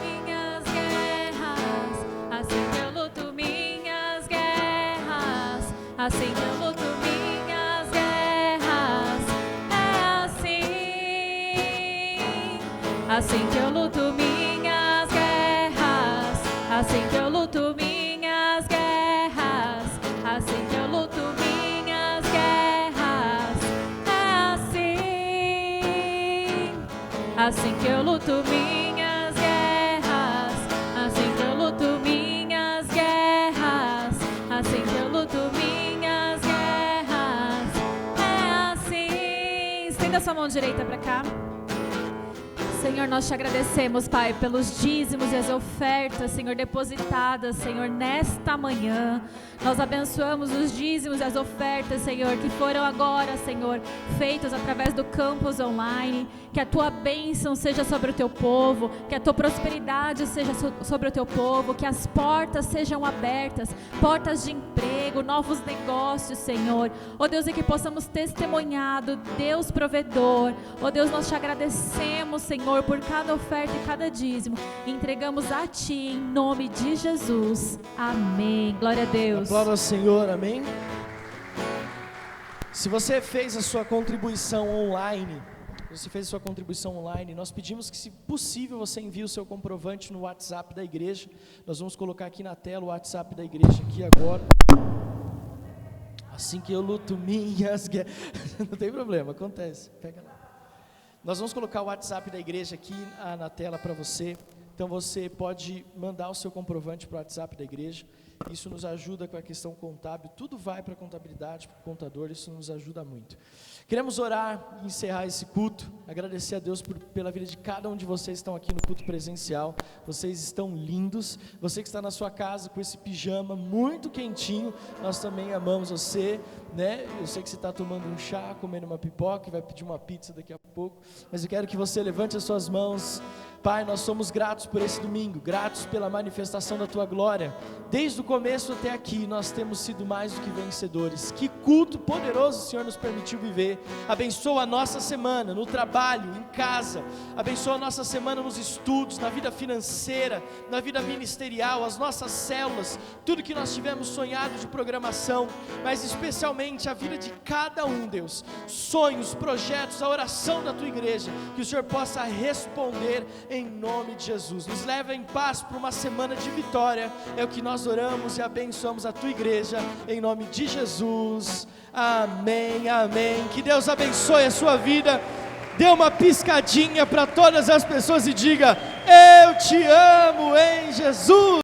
Minhas guerras, assim que eu luto minhas guerras, assim que eu luto minhas guerras, é assim que eu luto minhas guerras, assim que eu luto minhas guerras, assim que eu luto minhas guerras, é assim que eu luto minhas guerras, assim que eu luto minhas guerras, assim que eu luto minhas guerras, é assim. Estenda sua mão direita para cá. Senhor, nós te agradecemos, Pai, pelos dízimos e as ofertas, Senhor, depositadas, Senhor, nesta manhã. Nós abençoamos os dízimos e as ofertas, Senhor, que foram agora, Senhor, feitos através do campus online. Que a tua bênção seja sobre o teu povo, que a tua prosperidade seja sobre o teu povo, que as portas sejam abertas, portas de emprego, novos negócios, Senhor. Ó Deus, e que possamos testemunhar do Deus provedor. Ó Deus, nós te agradecemos, Senhor, por cada oferta e cada dízimo. Entregamos a Ti em nome de Jesus. Amém. Glória a Deus. Aplauda ao Senhor, amém. Se você fez a sua contribuição online, nós pedimos que, se possível, você envie o seu comprovante no WhatsApp da igreja. Nós vamos colocar aqui na tela o WhatsApp da igreja aqui agora. Assim que eu luto minhas guerras. Não tem problema, acontece. Pega lá. Nós vamos colocar o WhatsApp da igreja aqui na tela para você. Então você pode mandar o seu comprovante para o WhatsApp da igreja. Isso nos ajuda com a questão contábil. Tudo vai para a contabilidade, para o contador. Isso nos ajuda muito. Queremos orar e encerrar esse culto. Agradecer a Deus pela vida de cada um de vocês que estão aqui no culto presencial. Vocês estão lindos. Você que está na sua casa com esse pijama muito quentinho, nós também amamos você, né? Eu sei que você está tomando um chá, comendo uma pipoca e vai pedir uma pizza daqui a pouco. Mas eu quero que você levante as suas mãos. Pai, nós somos gratos por esse domingo, gratos pela manifestação da Tua glória. Desde o começo até aqui, nós temos sido mais do que vencedores. Que culto poderoso o Senhor nos permitiu viver. Abençoa a nossa semana, no trabalho, em casa. Abençoa a nossa semana nos estudos, na vida financeira, na vida ministerial, as nossas células, tudo que nós tivemos sonhado de programação, mas especialmente a vida de cada um, Deus. Sonhos, projetos, a oração da Tua igreja, que o Senhor possa responder em nome de Jesus. Nos leva em paz para uma semana de vitória, é o que nós oramos oramos e abençoamos a tua igreja, em nome de Jesus. Amém, amém. Que Deus abençoe a sua vida. Dê uma piscadinha para todas as pessoas e diga: eu te amo em Jesus.